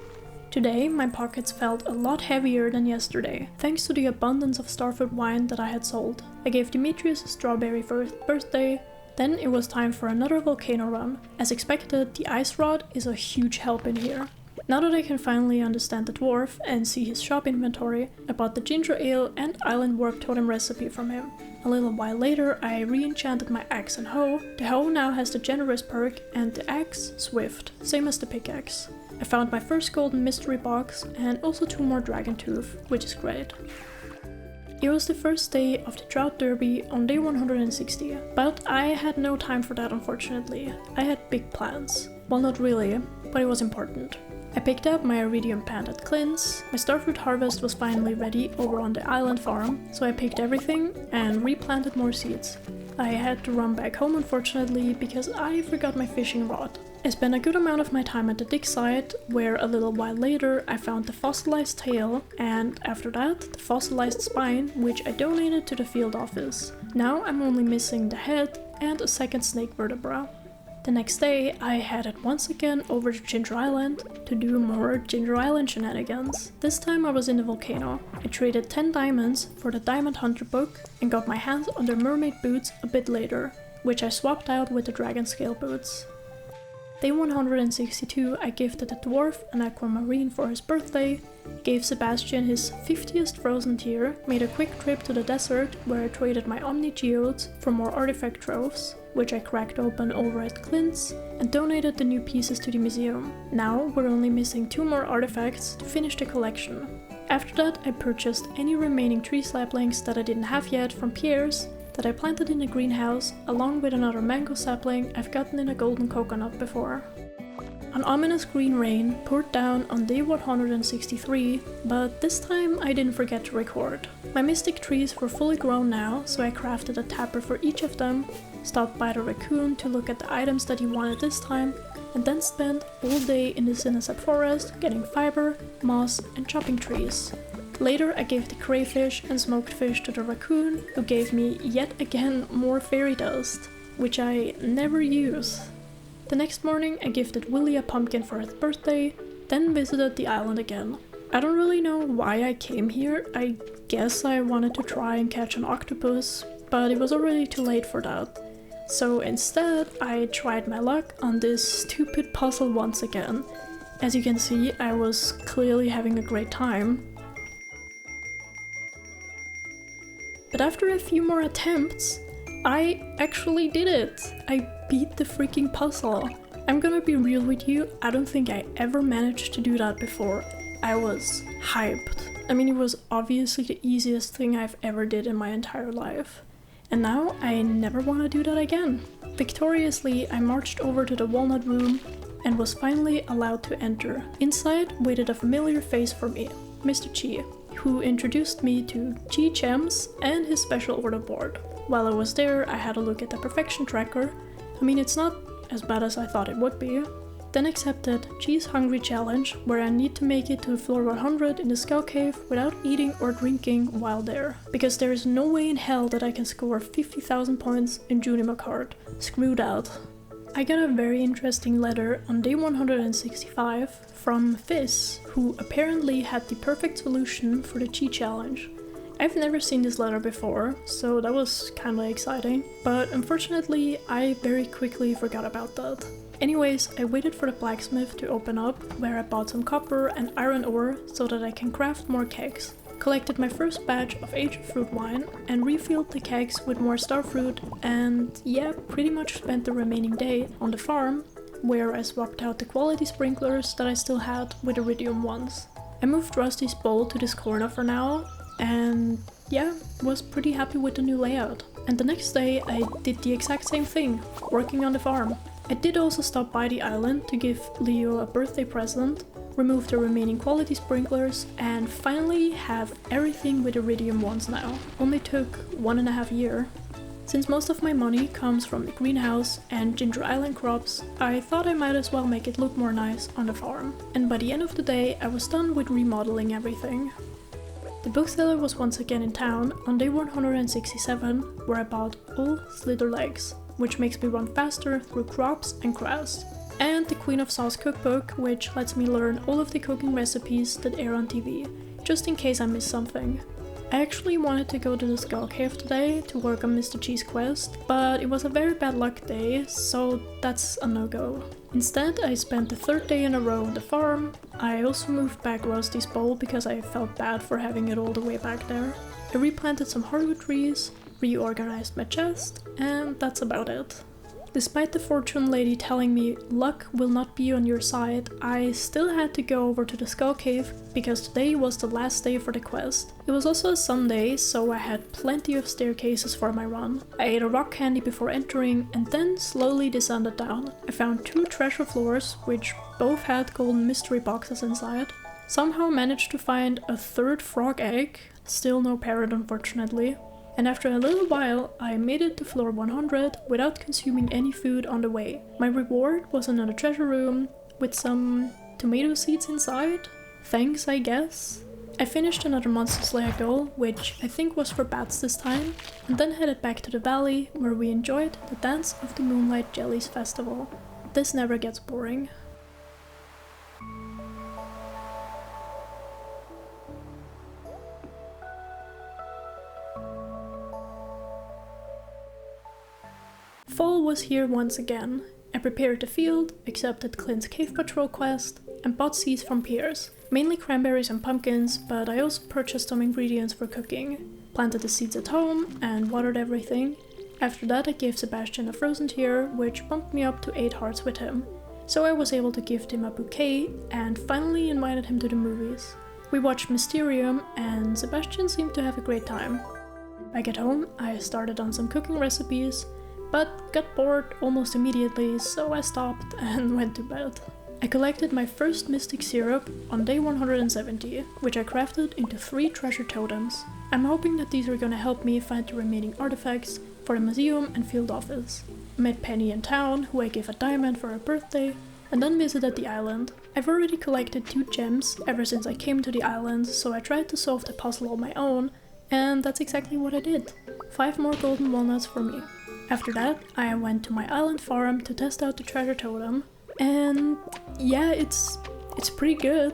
Today, my pockets felt a lot heavier than yesterday, thanks to the abundance of starfood wine that I had sold. I gave Demetrius a strawberry for his birthday. Then it was time for another volcano run. As expected, the ice rod is a huge help in here. Now that I can finally understand the dwarf and see his shop inventory, I bought the ginger ale and island warp totem recipe from him. A little while later, I re-enchanted my axe and hoe. The hoe now has the generous perk and the axe swift, same as the pickaxe. I found my first golden mystery box and also 2 more dragon tooth, which is great. It was the first day of the Drought Derby on day 160, but I had no time for that unfortunately. I had big plans. Well, not really, but it was important. I picked up my iridium pant at Clint's, my starfruit harvest was finally ready over on the island farm, so I picked everything and replanted more seeds. I had to run back home unfortunately because I forgot my fishing rod. I spent a good amount of my time at the dig site, where a little while later I found the fossilized tail, and after that the fossilized spine, which I donated to the field office. Now I'm only missing the head and a second snake vertebra. The next day I headed once again over to Ginger Island to do more Ginger Island shenanigans. This time I was in the volcano. I traded 10 diamonds for the Diamond Hunter book and got my hands on the mermaid boots a bit later, which I swapped out with the dragon scale boots. Day 162 I gifted the dwarf an aquamarine for his birthday, gave Sebastian his 50th frozen tier, made a quick trip to the desert where I traded my Omni Geodes for more artifact troves, which I cracked open over at Clint's, and donated the new pieces to the museum. Now we're only missing 2 more artifacts to finish the collection. After that I purchased any remaining tree saplings that I didn't have yet from Pierre's, that I planted in a greenhouse, along with another mango sapling I've gotten in a golden coconut before. An ominous green rain poured down on day 163, but this time I didn't forget to record. My mystic trees were fully grown now, so I crafted a tapper for each of them, stopped by the raccoon to look at the items that he wanted this time, and then spent all day in the Sinasep forest getting fiber, moss, and chopping trees. Later I gave the crayfish and smoked fish to the raccoon, who gave me yet again more fairy dust, which I never use. The next morning I gifted Willy a pumpkin for his birthday, then visited the island again. I don't really know why I came here. I guess I wanted to try and catch an octopus, but it was already too late for that. So instead I tried my luck on this stupid puzzle once again. As you can see, I was clearly having a great time. But after a few more attempts, I actually did it! I beat the freaking puzzle. I'm gonna be real with you, I don't think I ever managed to do that before. I was hyped. I mean, it was obviously the easiest thing I've ever did in my entire life. And now I never want to do that again. Victoriously, I marched over to the walnut room and was finally allowed to enter. Inside waited a familiar face for me, Mr. Chi, who introduced me to Chi Chems and his special order board. While I was there, I had a look at the perfection tracker. I mean, it's not as bad as I thought it would be. Then accepted Chi's Hungry Challenge, where I need to make it to floor 100 in the Skull Cave without eating or drinking while there. Because there is no way in hell that I can score 50,000 points in Junima card. Screw that. I got a very interesting letter on day 165 from Fizz, who apparently had the perfect solution for the Chi challenge. I've never seen this letter before, so that was kinda exciting, but unfortunately I very quickly forgot about that. Anyways, I waited for the blacksmith to open up, where I bought some copper and iron ore so that I can craft more kegs. Collected my first batch of aged fruit wine and refilled the kegs with more starfruit, and yeah, pretty much spent the remaining day on the farm, where I swapped out the quality sprinklers that I still had with iridium ones. I moved Rusty's bowl to this corner for now, and yeah, was pretty happy with the new layout. And the next day I did the exact same thing, working on the farm. I did also stop by the island to give Leo a birthday present, remove the remaining quality sprinklers, and finally have everything with iridium ones now. Only took 1.5 years. Since most of my money comes from the greenhouse and Ginger Island crops, I thought I might as well make it look more nice on the farm. And by the end of the day I was done with remodeling everything. The bookseller was once again in town on day 167, where I bought all slither legs, which makes me run faster through crops and grass. And the Queen of Sauce cookbook, which lets me learn all of the cooking recipes that air on TV, just in case I miss something. I actually wanted to go to the Skull Cave today to work on Mr. Chi's quest, but it was a very bad luck day, so that's a no-go. Instead, I spent the third day in a row on the farm. I also moved back Rusty's bowl because I felt bad for having it all the way back there. I replanted some hardwood trees, reorganized my chest, and that's about it. Despite the fortune lady telling me luck will not be on your side, I still had to go over to the Skull Cave because today was the last day for the quest. It was also a Sunday, so I had plenty of staircases for my run. I ate a rock candy before entering and then slowly descended down. I found 2 treasure floors, which both had golden mystery boxes inside. Somehow managed to find a 3rd frog egg, still no parrot unfortunately. And after a little while, I made it to floor 100 without consuming any food on the way. My reward was another treasure room with some tomato seeds inside. Thanks, I guess. I finished another Monster Slayer goal, which I think was for bats this time, and then headed back to the valley where we enjoyed the Dance of the Moonlight Jellies festival. This never gets boring. Fall was here once again. I prepared the field, accepted Clint's Cave Patrol quest, and bought seeds from Piers, mainly cranberries and pumpkins, but I also purchased some ingredients for cooking. Planted the seeds at home and watered everything. After that I gave Sebastian a frozen tier, which bumped me up to 8 hearts with him. So I was able to gift him a bouquet and finally invited him to the movies. We watched Mysterium and Sebastian seemed to have a great time. Back at home I started on some cooking recipes, but got bored almost immediately, so I stopped and went to bed. I collected my first Mystic Syrup on day 170, which I crafted into 3 treasure totems. I'm hoping that these are gonna help me find the remaining artifacts for the museum and field office. I met Penny in town, who I gave a diamond for her birthday, and then visited the island. I've already collected 2 gems ever since I came to the island, so I tried to solve the puzzle on my own, and that's exactly what I did. 5 more golden walnuts for me. After that, I went to my island farm to test out the treasure totem, and yeah, it's pretty good.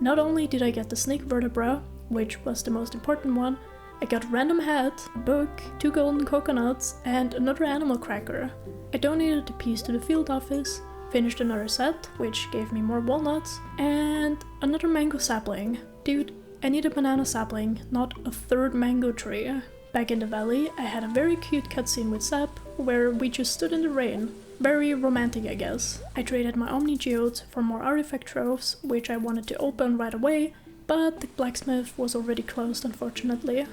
Not only did I get the snake vertebra, which was the most important one, I got a random hat, a book, 2 golden coconuts, and another animal cracker. I donated the piece to the field office, finished another set, which gave me more walnuts, and another mango sapling. Dude, I need a banana sapling, not a 3rd mango tree. Back in the valley, I had a very cute cutscene with Sep, where we just stood in the rain. Very romantic, I guess. I traded my Omni Geodes for more artifact troves, which I wanted to open right away, but the blacksmith was already closed unfortunately.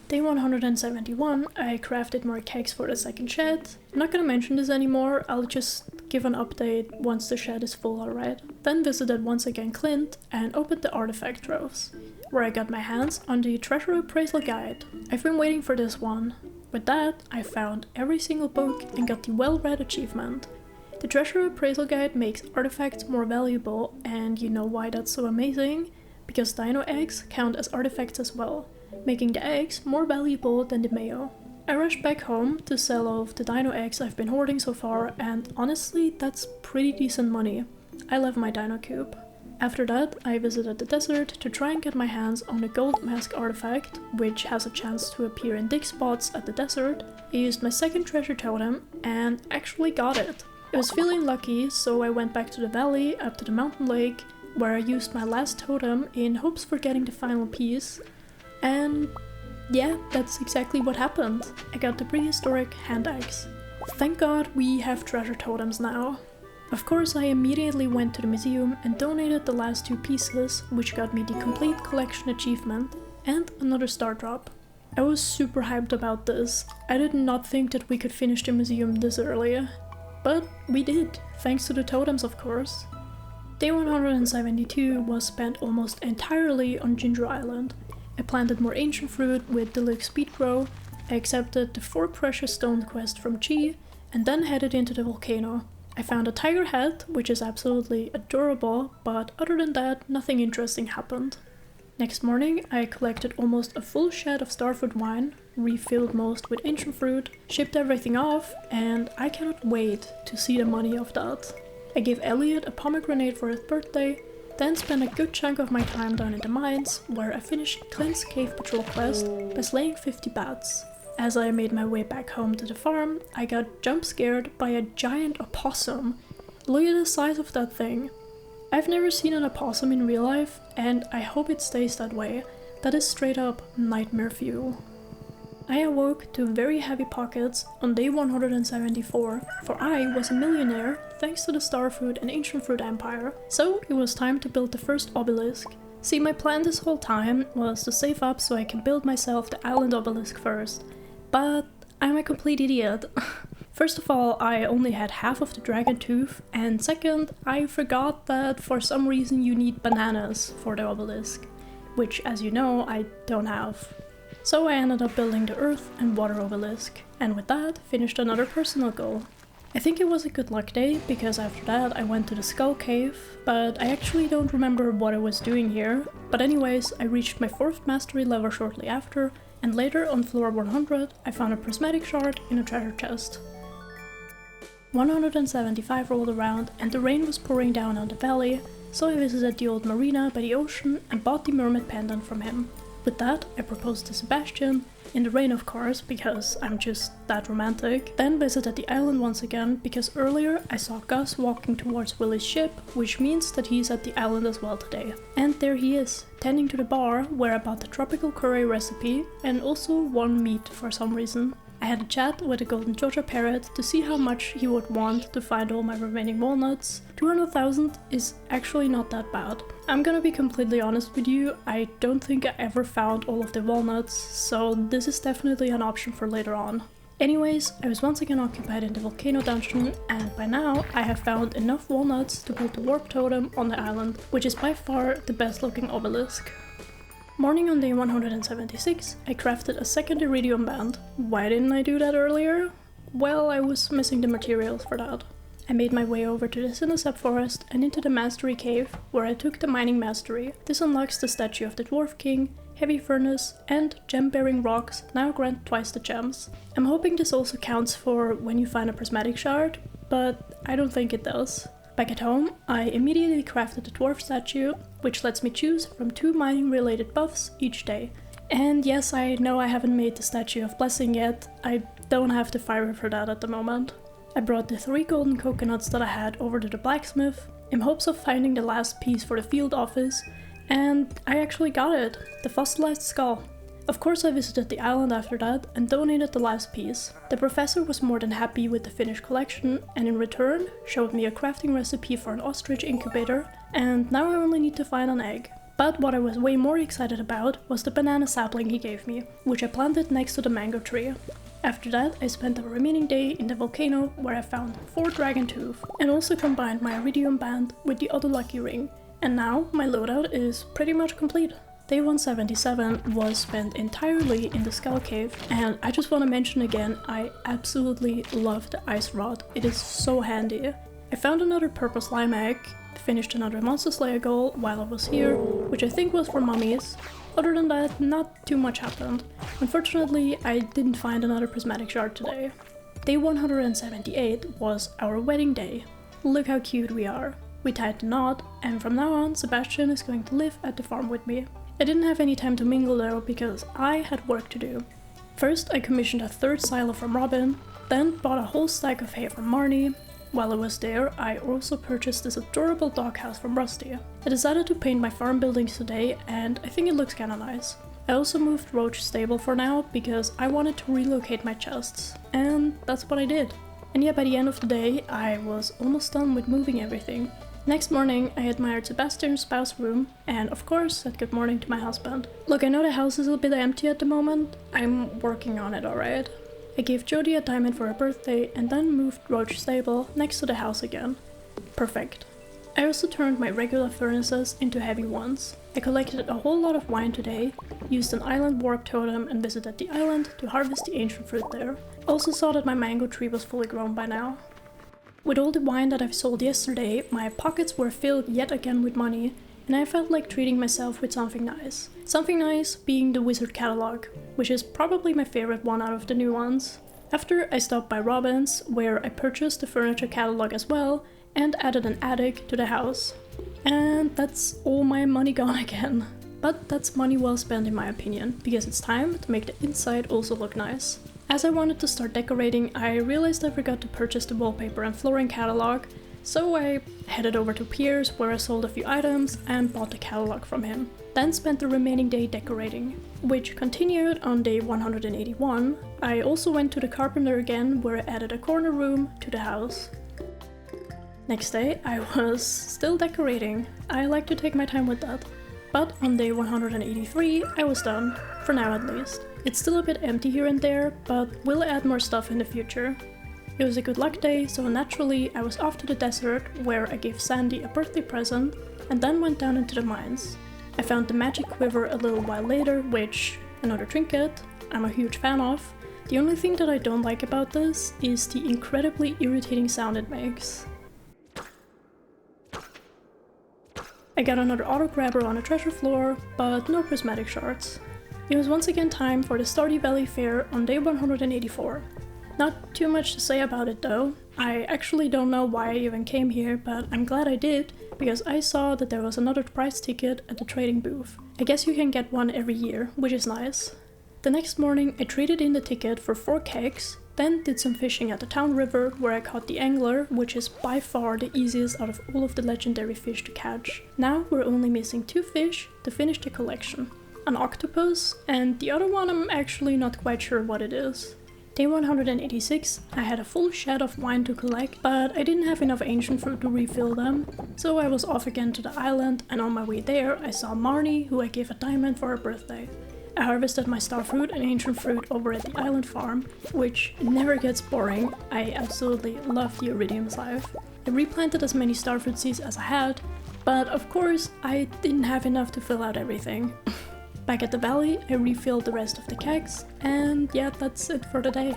Day 171, I crafted more kegs for the second shed. I'm not gonna mention this anymore, I'll just give an update once the shed is full, alright? Then visited once again Clint and opened the artifact troves, where I got my hands on the treasure appraisal guide. I've been waiting for this one. With that, I found every single book and got the well-read achievement. The treasure appraisal guide makes artifacts more valuable, and you know why that's so amazing? Because dino eggs count as artifacts as well, making the eggs more valuable than the mayo. I rushed back home to sell off the dino eggs I've been hoarding so far, and honestly, that's pretty decent money. I love my dino cube. After that, I visited the desert to try and get my hands on the gold mask artifact, which has a chance to appear in dig spots at the desert. I used my second treasure totem and actually got it. I was feeling lucky, so I went back to the valley, up to the mountain lake, where I used my last totem in hopes for getting the final piece. And yeah, that's exactly what happened. I got the prehistoric hand axe. Thank God we have treasure totems now. Of course, I immediately went to the museum and donated the last 2 pieces, which got me the complete collection achievement and another star drop. I was super hyped about this. I did not think that we could finish the museum this early. But we did, thanks to the totems of course. Day 172 was spent almost entirely on Ginger Island. I planted more ancient fruit with Deluxe Speed Grow, I accepted the 4 precious stone quest from Chi, and then headed into the volcano. I found a tiger head, which is absolutely adorable, but other than that, nothing interesting happened. Next morning, I collected almost a full shed of starfruit wine, refilled most with ancient fruit, shipped everything off, and I cannot wait to see the money of that. I gave Elliot a pomegranate for his birthday, then spent a good chunk of my time down in the mines, where I finished Clint's cave patrol quest by slaying 50 bats. As I made my way back home to the farm, I got jump scared by a giant opossum. Look at the size of that thing. I've never seen an opossum in real life, and I hope it stays that way. That is straight up nightmare fuel. I awoke to very heavy pockets on day 174, for I was a millionaire thanks to the Starfruit and Ancient Fruit Empire, so it was time to build the first obelisk. See, my plan this whole time was to save up so I can build myself the island obelisk first, but I'm a complete idiot. First of all, I only had half of the dragon tooth, and second, I forgot that for some reason you need bananas for the obelisk, which, as you know, I don't have. So I ended up building the earth and water obelisk, and with that, finished another personal goal. I think it was a good luck day, because after that I went to the Skull Cave, but I actually don't remember what I was doing here. But anyways, I reached my 4th mastery level shortly after, and later on floor 100 I found a prismatic shard in a treasure chest. 175 rolled around and the rain was pouring down on the valley, so I visited the old marina by the ocean and bought the mermaid pendant from him. With that, I proposed to Sebastian, in the rain of course, because I'm just that romantic. Then visited the island once again, because earlier I saw Gus walking towards Willie's ship, which means that he's at the island as well today. And there he is, tending to the bar, where I bought the tropical curry recipe, and also one meat for some reason. I had a chat with the golden Joja parrot to see how much he would want to find all my remaining walnuts. 200,000 is actually not that bad. I'm gonna be completely honest with you, I don't think I ever found all of the walnuts, so this is definitely an option for later on. Anyways, I was once again occupied in the volcano dungeon, and by now I have found enough walnuts to build the warp totem on the island, which is by far the best looking obelisk. Morning on day 176, I crafted a second iridium band. Why didn't I do that earlier? Well, I was missing the materials for that. I made my way over to the Cinesep forest and into the Mastery Cave, where I took the Mining Mastery. This unlocks the statue of the Dwarf King, Heavy Furnace, and gem-bearing rocks now grant twice the gems. I'm hoping this also counts for when you find a prismatic shard, but I don't think it does. Back at home, I immediately crafted the dwarf statue, which lets me choose from 2 mining-related buffs each day. And yes, I know I haven't made the Statue of Blessing yet, I don't have the fiber for that at the moment. I brought the 3 golden coconuts that I had over to the blacksmith, in hopes of finding the last piece for the field office, and I actually got it, the fossilized skull. Of course I visited the island after that and donated the last piece. The professor was more than happy with the finished collection and in return showed me a crafting recipe for an ostrich incubator, and now I only need to find an egg. But what I was way more excited about was the banana sapling he gave me, which I planted next to the mango tree. After that, I spent the remaining day in the volcano where I found 4 dragon tooth and also combined my iridium band with the other lucky ring. And now my loadout is pretty much complete. Day 177 was spent entirely in the Skull Cave, and I just want to mention again, I absolutely love the ice rod. It is so handy. I found another purple slime egg, finished another Monster Slayer goal while I was here, which I think was for mummies. Other than that, not too much happened. Unfortunately, I didn't find another prismatic shard today. Day 178 was our wedding day. Look how cute we are. We tied the knot, and from now on, Sebastian is going to live at the farm with me. I didn't have any time to mingle though, because I had work to do. First, I commissioned a 3rd silo from Robin, then bought a whole stack of hay from Marnie. While I was there, I also purchased this adorable doghouse from Rusty. I decided to paint my farm buildings today, and I think it looks kinda nice. I also moved Roach stable for now, because I wanted to relocate my chests, and that's what I did. And yeah, by the end of the day, I was almost done with moving everything. Next morning, I admired Sebastian's spouse room, and of course said good morning to my husband. Look, I know the house is a bit empty at the moment. I'm working on it, alright? I gave Jody a diamond for her birthday and then moved Roach stable next to the house again. Perfect. I also turned my regular furnaces into heavy ones. I collected a whole lot of wine today, used an island warp totem and visited the island to harvest the ancient fruit there. Also saw that my mango tree was fully grown by now. With all the wine that I've sold yesterday, my pockets were filled yet again with money, and I felt like treating myself with something nice. Something nice being the Wizard catalog, which is probably my favorite one out of the new ones. After, I stopped by Robin's, where I purchased the furniture catalog as well, and added an attic to the house. And that's all my money gone again. But that's money well spent in my opinion, because it's time to make the inside also look nice. As I wanted to start decorating, I realized I forgot to purchase the wallpaper and flooring catalog, so I headed over to Pierre's where I sold a few items and bought the catalog from him. Then spent the remaining day decorating, which continued on day 181. I also went to the carpenter again where I added a corner room to the house. Next day I was still decorating. I like to take my time with that. But on day 183 I was done, for now at least. It's still a bit empty here and there, but we'll add more stuff in the future. It was a good luck day, so naturally I was off to the desert where I gave Sandy a birthday present and then went down into the mines. I found the magic quiver a little while later, which, another trinket, I'm a huge fan of. The only thing that I don't like about this is the incredibly irritating sound it makes. I got another auto grabber on the treasure floor, but no prismatic shards. It was once again time for the Stardew Valley Fair on day 184. Not too much to say about it though. I actually don't know why I even came here, but I'm glad I did, because I saw that there was another prize ticket at the trading booth. I guess you can get one every year, which is nice. The next morning I traded in the ticket for 4 kegs, then did some fishing at the town river where I caught the angler, which is by far the easiest out of all of the legendary fish to catch. Now we're only missing 2 fish to finish the collection. An octopus, and the other one I'm actually not quite sure what it is. Day 186, I had a full shed of wine to collect, but I didn't have enough ancient fruit to refill them, so I was off again to the island, and on my way there I saw Marnie, who I gave a diamond for her birthday. I harvested my starfruit and ancient fruit over at the island farm, which never gets boring. I absolutely love the iridium scythe. I replanted as many starfruit seeds as I had, but of course I didn't have enough to fill out everything. Back at the valley, I refilled the rest of the kegs, and yeah, that's it for the day.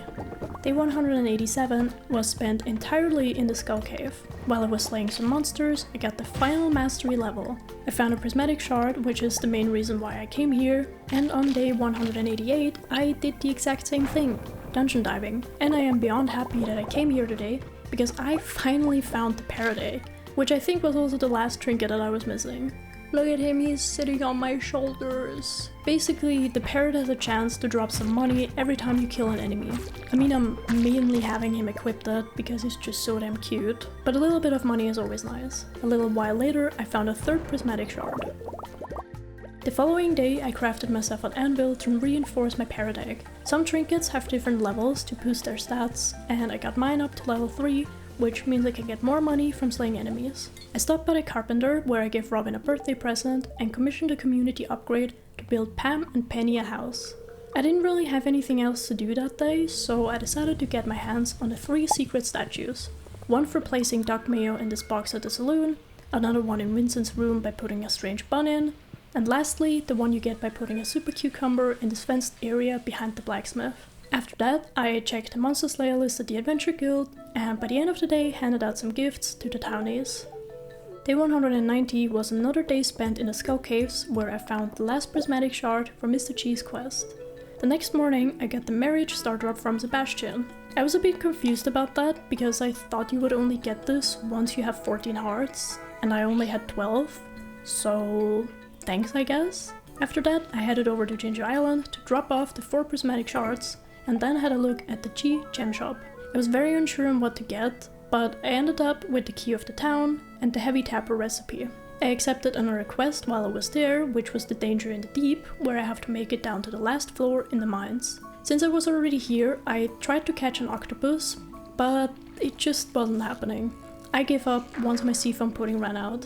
Day 187 was spent entirely in the Skull Cave. While I was slaying some monsters, I got the final mastery level. I found a prismatic shard, which is the main reason why I came here, and on day 188 I did the exact same thing, dungeon diving. And I am beyond happy that I came here today, because I finally found the parrot egg, which I think was also the last trinket that I was missing. Look at him, he's sitting on my shoulders. Basically, the parrot has a chance to drop some money every time you kill an enemy. I mean, I'm mainly having him equipped that because he's just so damn cute, but a little bit of money is always nice. A little while later, I found a 3rd prismatic shard. The following day, I crafted myself an anvil to reinforce my parrot egg. Some trinkets have different levels to boost their stats, and I got mine up to level 3 which means I can get more money from slaying enemies. I stopped by the carpenter where I gave Robin a birthday present and commissioned a community upgrade to build Pam and Penny a house. I didn't really have anything else to do that day, so I decided to get my hands on the 3 secret statues. One for placing duck mayo in this box at the saloon, another one in Vincent's room by putting a strange bun in, and lastly, the one you get by putting a super cucumber in this fenced area behind the blacksmith. After that, I checked the Monster Slayer list at the Adventure Guild, and by the end of the day handed out some gifts to the townies. Day 190 was another day spent in the Skull Caves, where I found the last prismatic shard for Mr. Cheese quest. The next morning, I got the marriage star drop from Sebastian. I was a bit confused about that, because I thought you would only get this once you have 14 hearts, and I only had 12, so thanks I guess. After that, I headed over to Ginger Island to drop off the 4 prismatic shards, and then had a look at the G gem shop. I was very unsure on what to get, but I ended up with the key of the town and the heavy tapper recipe. I accepted another quest while I was there, which was the Danger in the Deep, where I have to make it down to the last floor in the mines. Since I was already here, I tried to catch an octopus, but it just wasn't happening. I gave up once my seafoam pudding ran out.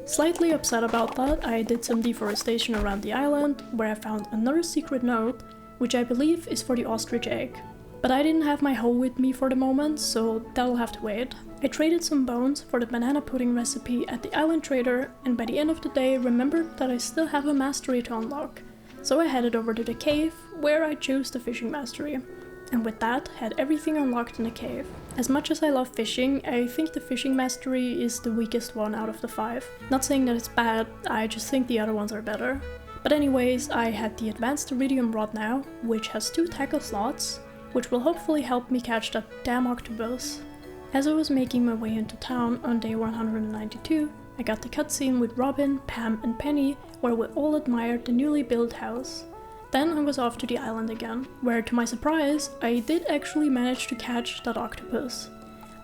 Slightly upset about that, I did some deforestation around the island, where I found another secret note, which I believe is for the ostrich egg. But I didn't have my hoe with me for the moment, so that'll have to wait. I traded some bones for the banana pudding recipe at the island trader, and by the end of the day remembered that I still have a mastery to unlock. So I headed over to the cave, where I chose the fishing mastery. And with that, had everything unlocked in the cave. As much as I love fishing, I think the fishing mastery is the weakest one out of the 5. Not saying that it's bad, I just think the other ones are better. But anyways, I had the advanced iridium rod now, which has 2 tackle slots, which will hopefully help me catch that damn octopus. As I was making my way into town on day 192, I got the cutscene with Robin, Pam and Penny, where we all admired the newly built house. Then I was off to the island again, where to my surprise, I did actually manage to catch that octopus,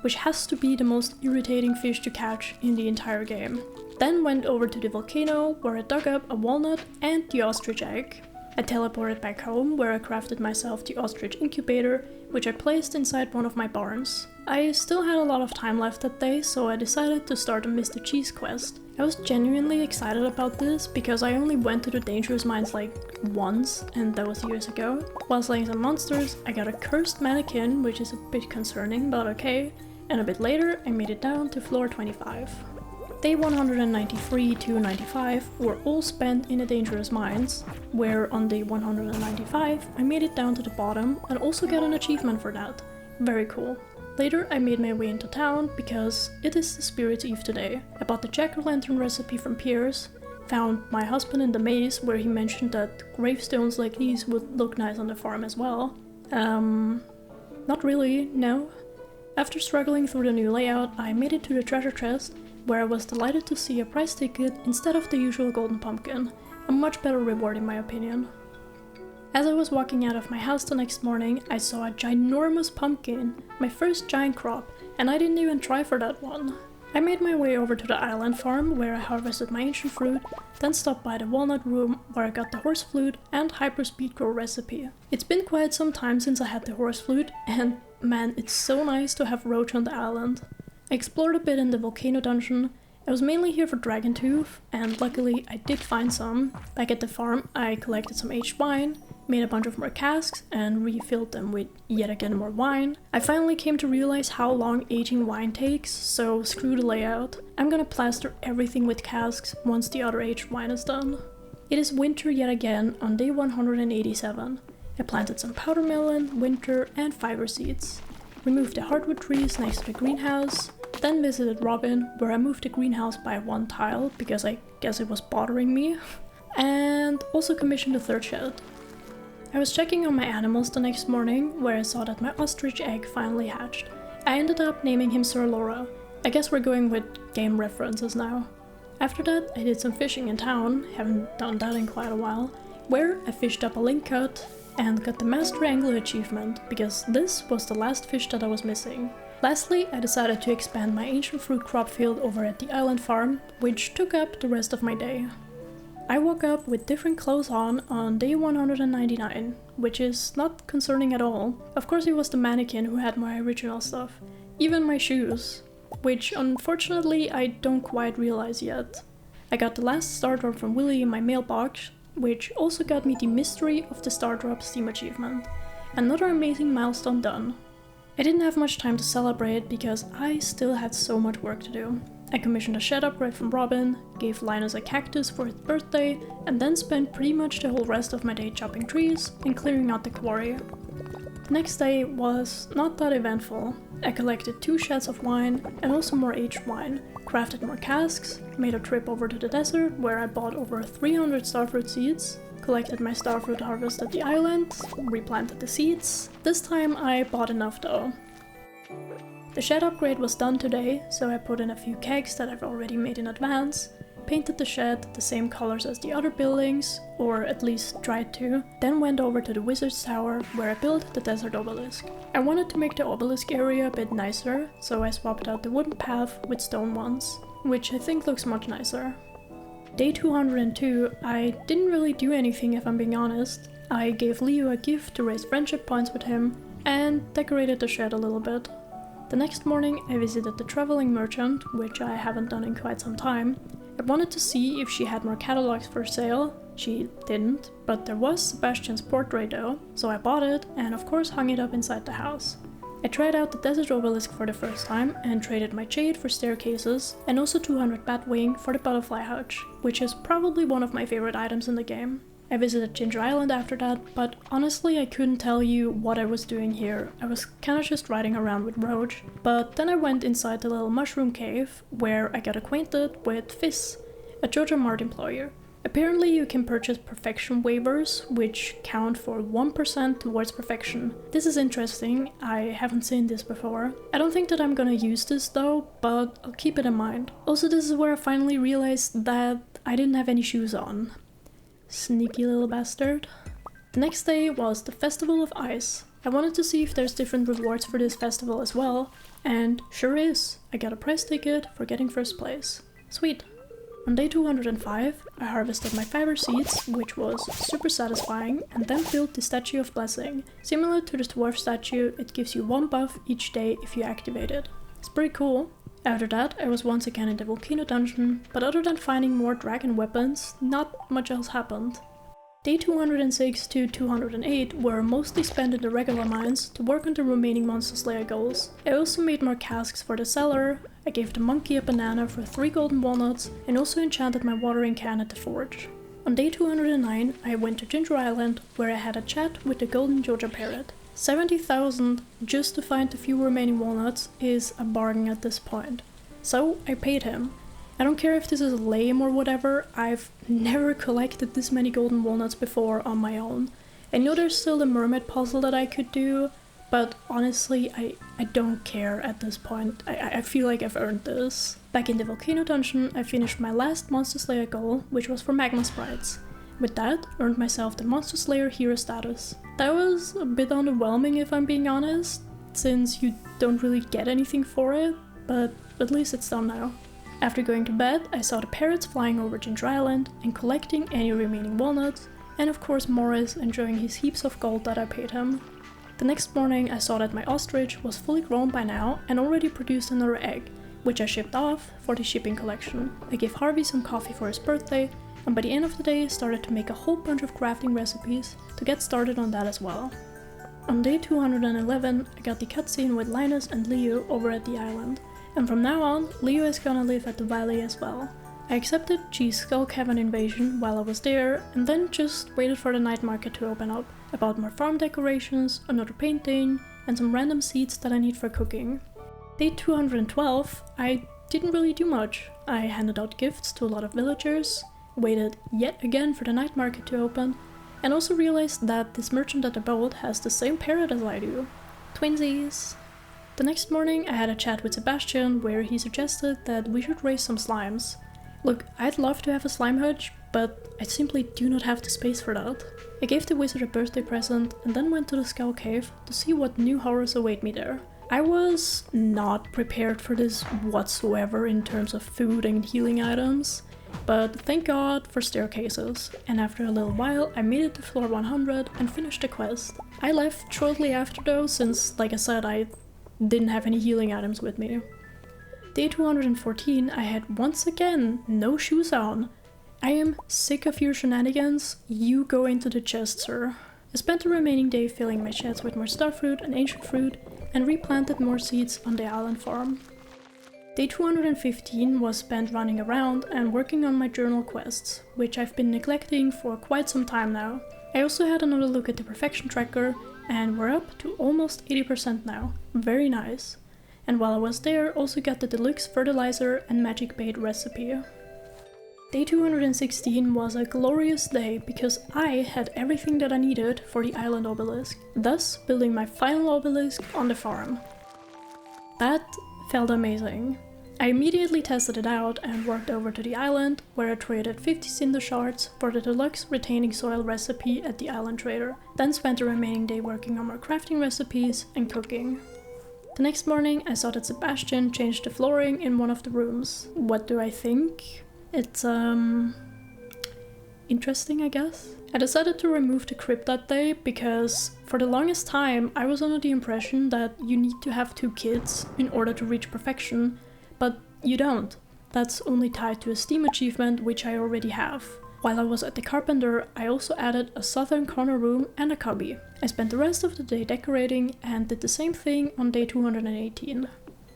which has to be the most irritating fish to catch in the entire game. Then went over to the volcano, where I dug up a walnut and the ostrich egg. I teleported back home, where I crafted myself the ostrich incubator, which I placed inside one of my barns. I still had a lot of time left that day, so I decided to start a Mr. Cheese quest. I was genuinely excited about this, because I only went to the dangerous mines like once, and that was years ago. While slaying some monsters, I got a cursed mannequin, which is a bit concerning, but okay, and a bit later I made it down to floor 25. Day 193 to 95 were all spent in the dangerous mines, where on day 195 I made it down to the bottom and also got an achievement for that. Very cool. Later I made my way into town because it is the Spirit's Eve today. I bought the jack-o'-lantern recipe from Piers, found my husband in the maze where he mentioned that gravestones like these would look nice on the farm as well. Not really, no. After struggling through the new layout, I made it to the treasure chest, where I was delighted to see a prize ticket instead of the usual golden pumpkin, a much better reward in my opinion. As I was walking out of my house the next morning, I saw a ginormous pumpkin, my first giant crop, and I didn't even try for that one. I made my way over to the island farm, where I harvested my ancient fruit, then stopped by the walnut room, where I got the horse flute and hyperspeed grow recipe. It's been quite some time since I had the horse flute, and man, it's so nice to have Roach on the island. I explored a bit in the volcano dungeon. I was mainly here for dragon tooth, and luckily I did find some. Back at the farm, I collected some aged wine, made a bunch of more casks, and refilled them with yet again more wine. I finally came to realize how long aging wine takes, so screw the layout. I'm gonna plaster everything with casks once the other aged wine is done. It is winter yet again on day 187. I planted some powder melon, winter, and fiber seeds. Removed the hardwood trees next to the greenhouse, then visited Robin, where I moved the greenhouse by 1 tile because I guess it was bothering me, and also commissioned a 3rd shed. I was checking on my animals the next morning, where I saw that my ostrich egg finally hatched. I ended up naming him Sir Laura. I guess we're going with game references now. After that, I did some fishing in town, haven't done that in quite a while, where I fished up a link cut and got the Master Angler achievement, because this was the last fish that I was missing. Lastly, I decided to expand my ancient fruit crop field over at the island farm, which took up the rest of my day. I woke up with different clothes on day 199, which is not concerning at all. Of course it was the mannequin who had my original stuff. even my shoes, which unfortunately I don't quite realize yet. I got the last star drop from Willy in my mailbox, which also got me the Mystery of the Star Drop Steam achievement. Another amazing milestone done. I didn't have much time to celebrate because I still had so much work to do. I commissioned a shed upgrade from Robin, gave Linus a cactus for his birthday, and then spent pretty much the whole rest of my day chopping trees and clearing out the quarry. The next day was not that eventful. I collected 2 sheds of wine and also more aged wine, crafted more casks, made a trip over to the desert where I bought over 300 starfruit seeds, collected my starfruit harvest at the island, replanted the seeds. This time I bought enough though. The shed upgrade was done today, so I put in a few kegs that I've already made in advance, painted the shed the same colors as the other buildings, or at least tried to, then went over to the Wizard's Tower where I built the Desert Obelisk. I wanted to make the obelisk area a bit nicer, so I swapped out the wooden path with stone ones, which I think looks much nicer. Day 202, I didn't really do anything if I'm being honest. I gave Leo a gift to raise friendship points with him, and decorated the shed a little bit. The next morning I visited the traveling merchant, which I haven't done in quite some time. I wanted to see if she had more catalogs for sale. She didn't, but there was Sebastian's portrait though, so I bought it and of course hung it up inside the house. I tried out the Desert Obelisk for the first time and traded my jade for staircases and also 200 Batwing for the butterfly hutch, which is probably one of my favorite items in the game. I visited Ginger Island after that, but honestly I couldn't tell you what I was doing here. I was kinda just riding around with Roach, but then I went inside the little mushroom cave where I got acquainted with Fizz, a Georgia Mart employer. Apparently you can purchase perfection waivers, which count for 1% towards perfection. This is interesting, I haven't seen this before. I don't think that I'm gonna use this though, but I'll keep it in mind. Also, this is where I finally realized that I didn't have any shoes on. Sneaky little bastard. The next day was the Festival of Ice. I wanted to see if there's different rewards for this festival as well, and sure is. I got a prize ticket for getting first place. Sweet. On day 205, I harvested my fiber seeds, which was super satisfying, and then built the Statue of Blessing. Similar to the dwarf statue, it gives you 1 buff each day if you activate it. It's pretty cool. After that, I was once again in the Volcano Dungeon, but other than finding more dragon weapons, not much else happened. Day 206 to 208 were mostly spent in the regular mines to work on the remaining Monster Slayer goals. I also made more casks for the cellar, I gave the monkey a banana for 3 golden walnuts, and also enchanted my watering can at the forge. On day 209, I went to Ginger Island, where I had a chat with the golden Georgia parrot. 70,000 just to find the few remaining walnuts is a bargain at this point. So I paid him. I don't care if this is lame or whatever, I've never collected this many golden walnuts before on my own. I know there's still the mermaid puzzle that I could do, but honestly I don't care at this point. I feel like I've earned this. Back in the Volcano Dungeon, I finished my last Monster Slayer goal, which was for Magma Sprites. With that, earned myself the Monster Slayer hero status. That was a bit underwhelming if I'm being honest, since you don't really get anything for it, but at least it's done now. After going to bed, I saw the parrots flying over Ginger Island and collecting any remaining walnuts, and of course Morris enjoying his heaps of gold that I paid him. The next morning I saw that my ostrich was fully grown by now and already produced another egg, which I shipped off for the shipping collection. I gave Harvey some coffee for his birthday, and by the end of the day started to make a whole bunch of crafting recipes to get started on that as well. On day 211, I got the cutscene with Linus and Leo over at the island, and from now on, Leo is gonna live at the valley as well. I accepted G's Skull Cavern invasion while I was there, and then just waited for the night market to open up. I bought more farm decorations, another painting, and some random seeds that I need for cooking. Day 212, I didn't really do much. I handed out gifts to a lot of villagers, waited yet again for the night market to open, and also realized that this merchant at the boat has the same parrot as I do. Twinsies! The next morning I had a chat with Sebastian where he suggested that we should raise some slimes. Look, I'd love to have a slime hutch, but I simply do not have the space for that. I gave the wizard a birthday present and then went to the Skull Cave to see what new horrors await me there. I was not prepared for this whatsoever in terms of food and healing items, but thank God for staircases, and after a little while I made it to floor 100 and finished the quest. I left shortly after though, since like I said I didn't have any healing items with me. Day 214, I had once again no shoes on. I am sick of your shenanigans. You go into the chest, sir. I spent the remaining day filling my sheds with more starfruit and ancient fruit and replanted more seeds on the island farm. Day 215 was spent running around and working on my journal quests, which I've been neglecting for quite some time now. I also had another look at the perfection tracker and we're up to almost 80% now. Very nice. And while I was there, also got the deluxe fertilizer and magic bait recipe. Day 216 was a glorious day because I had everything that I needed for the island obelisk, thus building my final obelisk on the farm. That felt amazing. I immediately tested it out and worked over to the island, where I traded 50 cinder shards for the deluxe retaining soil recipe at the island trader, then spent the remaining day working on more crafting recipes and cooking. The next morning I saw that Sebastian changed the flooring in one of the rooms. What do I think? It's interesting, I guess. I decided to remove the crypt that day because for the longest time I was under the impression that you need to have 2 kids in order to reach perfection, but you don't. That's only tied to a Steam achievement, which I already have. While I was at the carpenter, I also added a southern corner room and a cubby. I spent the rest of the day decorating and did the same thing on day 218.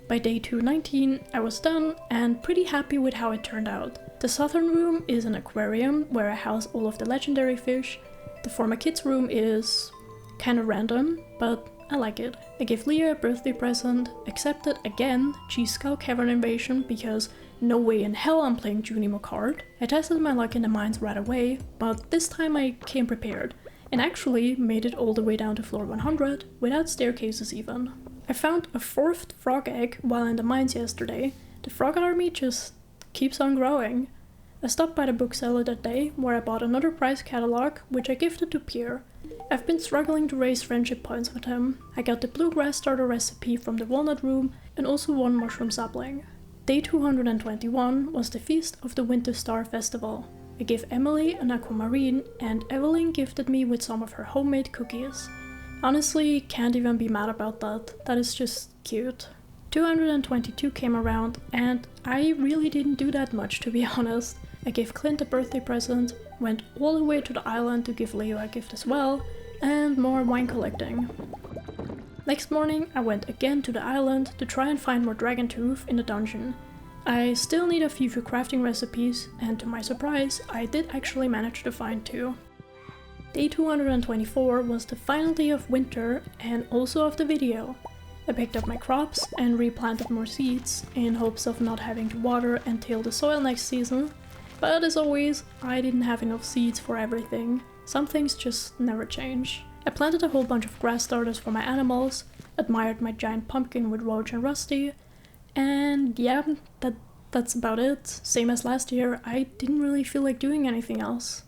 By day 219, I was done and pretty happy with how it turned out. The southern room is an aquarium where I house all of the legendary fish. The for my kids room is kinda random, but I like it. I gave Leah a birthday present, accepted again Cheese Skull Cavern Invasion because no way in hell I'm playing Junimo card. I tested my luck in the mines right away, but this time I came prepared, and actually made it all the way down to floor 100 without staircases even. I found a 4th frog egg while in the mines yesterday. The frog army just keeps on growing. I stopped by the bookseller that day, where I bought another prize catalog, which I gifted to Pierre. I've been struggling to raise friendship points with him. I got the bluegrass starter recipe from the walnut room and also 1 mushroom sapling. Day 221 was the Feast of the Winter Star Festival. I gave Emily an aquamarine and Evelyn gifted me with some of her homemade cookies. Honestly, can't even be mad about that. That is just cute. 222 came around and I really didn't do that much, to be honest. I gave Clint a birthday present, went all the way to the island to give Leo a gift as well, and more wine collecting. Next morning I went again to the island to try and find more dragon tooth in the dungeon. I still need a few crafting recipes, and to my surprise I did actually manage to find 2. Day 224 was the final day of winter and also of the video. I picked up my crops and replanted more seeds in hopes of not having to water and till the soil next season, but as always I didn't have enough seeds for everything. Some things just never change. I planted a whole bunch of grass starters for my animals, admired my giant pumpkin with Roach and Rusty, and yeah, that's about it. Same as last year, I didn't really feel like doing anything else.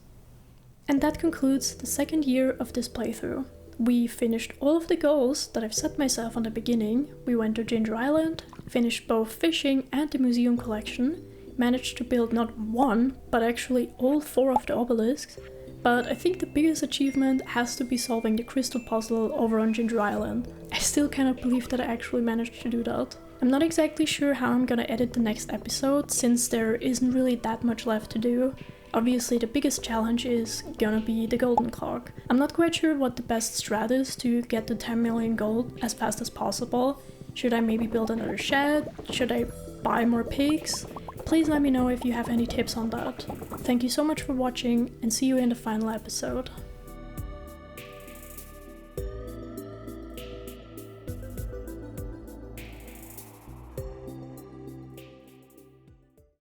And that concludes the 2nd year of this playthrough. We finished all of the goals that I've set myself on the beginning. We went to Ginger Island, finished both fishing and the museum collection, managed to build not 1, but actually all 4 of the obelisks. But I think the biggest achievement has to be solving the crystal puzzle over on Ginger Island. I still cannot believe that I actually managed to do that. I'm not exactly sure how I'm gonna edit the next episode, since there isn't really that much left to do. Obviously the biggest challenge is gonna be the golden clock. I'm not quite sure what the best strat is to get to 10 million gold as fast as possible. Should I maybe build another shed? Should I buy more pigs? Please let me know if you have any tips on that. Thank you so much for watching and see you in the final episode.